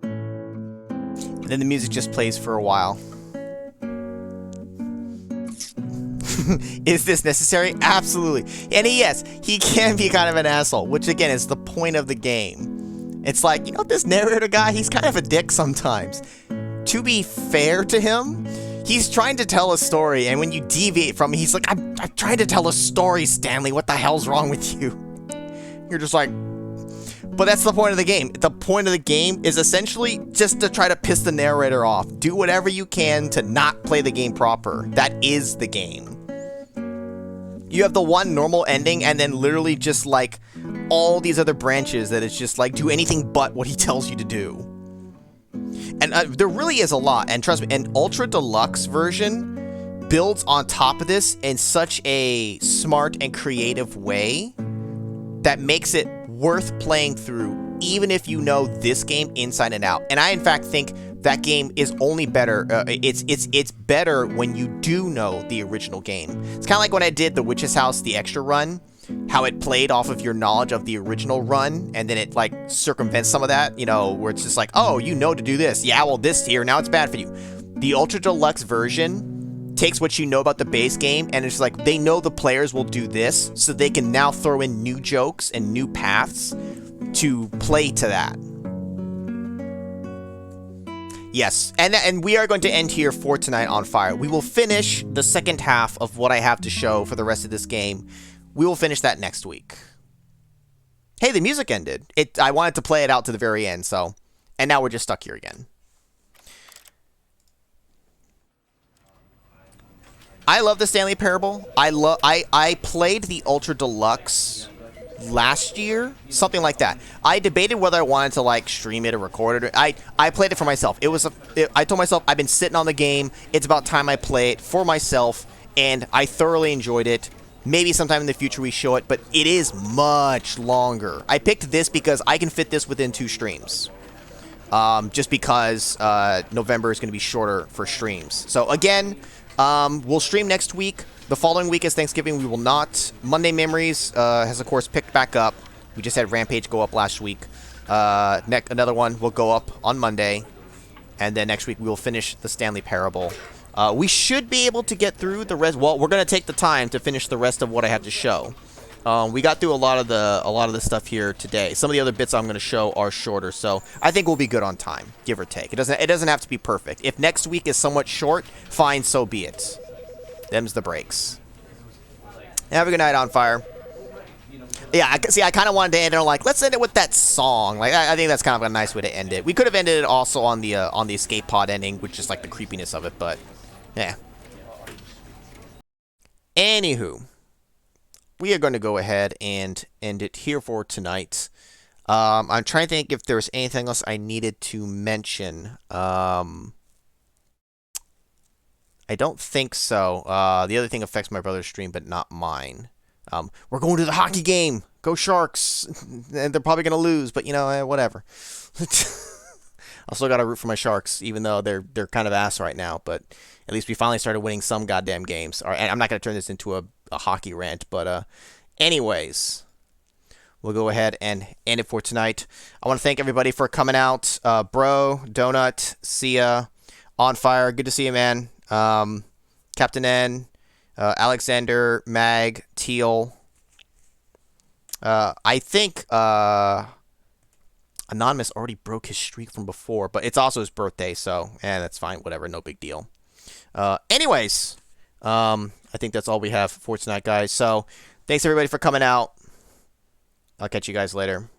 And then the music just plays for a while. Is this necessary? Absolutely. And yes, he can be kind of an asshole, which again is the point of the game. It's like, you know, this narrator guy, he's kind of a dick sometimes. To be fair to him, he's trying to tell a story, and when you deviate from it, he's like, I'm trying to tell a story, Stanley. What the hell's wrong with you? You're just like, but that's the point of the game. The point of the game is essentially just to try to piss the narrator off. Do whatever you can to not play the game proper. That is the game. You have the one normal ending, and then literally just like all these other branches that it's just like do anything but what he tells you to do. And there really is a lot, and trust me, an Ultra Deluxe version builds on top of this in such a smart and creative way that makes it worth playing through, even if you know this game inside and out. And I, in fact, think that game is only better. It's better when you do know the original game. It's kind of like when I did the Witch's House, the extra run, how it played off of your knowledge of the original run, and then it like circumvents some of that, you know, where it's just like, oh, you know to do this. Yeah, well, this here, now it's bad for you. The Ultra Deluxe version takes what you know about the base game, and it's like they know the players will do this, so they can now throw in new jokes and new paths to play to that. Yes, and we are going to end here for tonight on Fire. We will finish the second half of what I have to show for the rest of this game. We will finish that next week. Hey, the music ended. I wanted to play it out to the very end, so And now we're just stuck here again. I love the Stanley Parable. I played the Ultra Deluxe last year, something like that. I debated whether I wanted to like stream it or record it. I played it for myself. I told myself I've been sitting on the game. It's about time I play it for myself, and I thoroughly enjoyed it. Maybe sometime in the future we show it, but it is much longer. I picked this because I can fit this within 2 streams. Just because November is going to be shorter for streams. So again, we'll stream next week. The following week is Thanksgiving. We will not. Monday Memories has, of course, picked back up. We just had Rampage go up last week. Another one will go up on Monday. And then next week we will finish the Stanley Parable. We should be able to get through the rest. Well, we're going to take the time to finish the rest of what I have to show. We got through a lot of the stuff here today. Some of the other bits I'm going to show are shorter, so I think we'll be good on time, give or take. It doesn't have to be perfect. If next week is somewhat short, fine, so be it. Them's the breaks. Have a good night, On Fire. Yeah, I kind of wanted to end it on like, let's end it with that song. Like, I think that's kind of a nice way to end it. We could have ended it also on the escape pod ending, which is like the creepiness of it, but yeah. Anywho, we are going to go ahead and end it here for tonight. I'm trying to think if there's anything else I needed to mention. I don't think so. The other thing affects my brother's stream, but not mine. We're going to the hockey game. Go Sharks. And they're probably going to lose, but, you know, whatever. I still got to root for my Sharks, even though they're kind of ass right now. But at least we finally started winning some goddamn games. All right, and I'm not going to turn this into a hockey rant, but anyways, we'll go ahead and end it for tonight. I want to thank everybody for coming out. Bro, Donut, Sia, On Fire, good to see you, man. Captain N, Alexander, Mag, Teal. I think Anonymous already broke his streak from before, but it's also his birthday, so that's fine, whatever, no big deal. Anyways, I think that's all we have for tonight, guys. So, thanks everybody for coming out. I'll catch you guys later.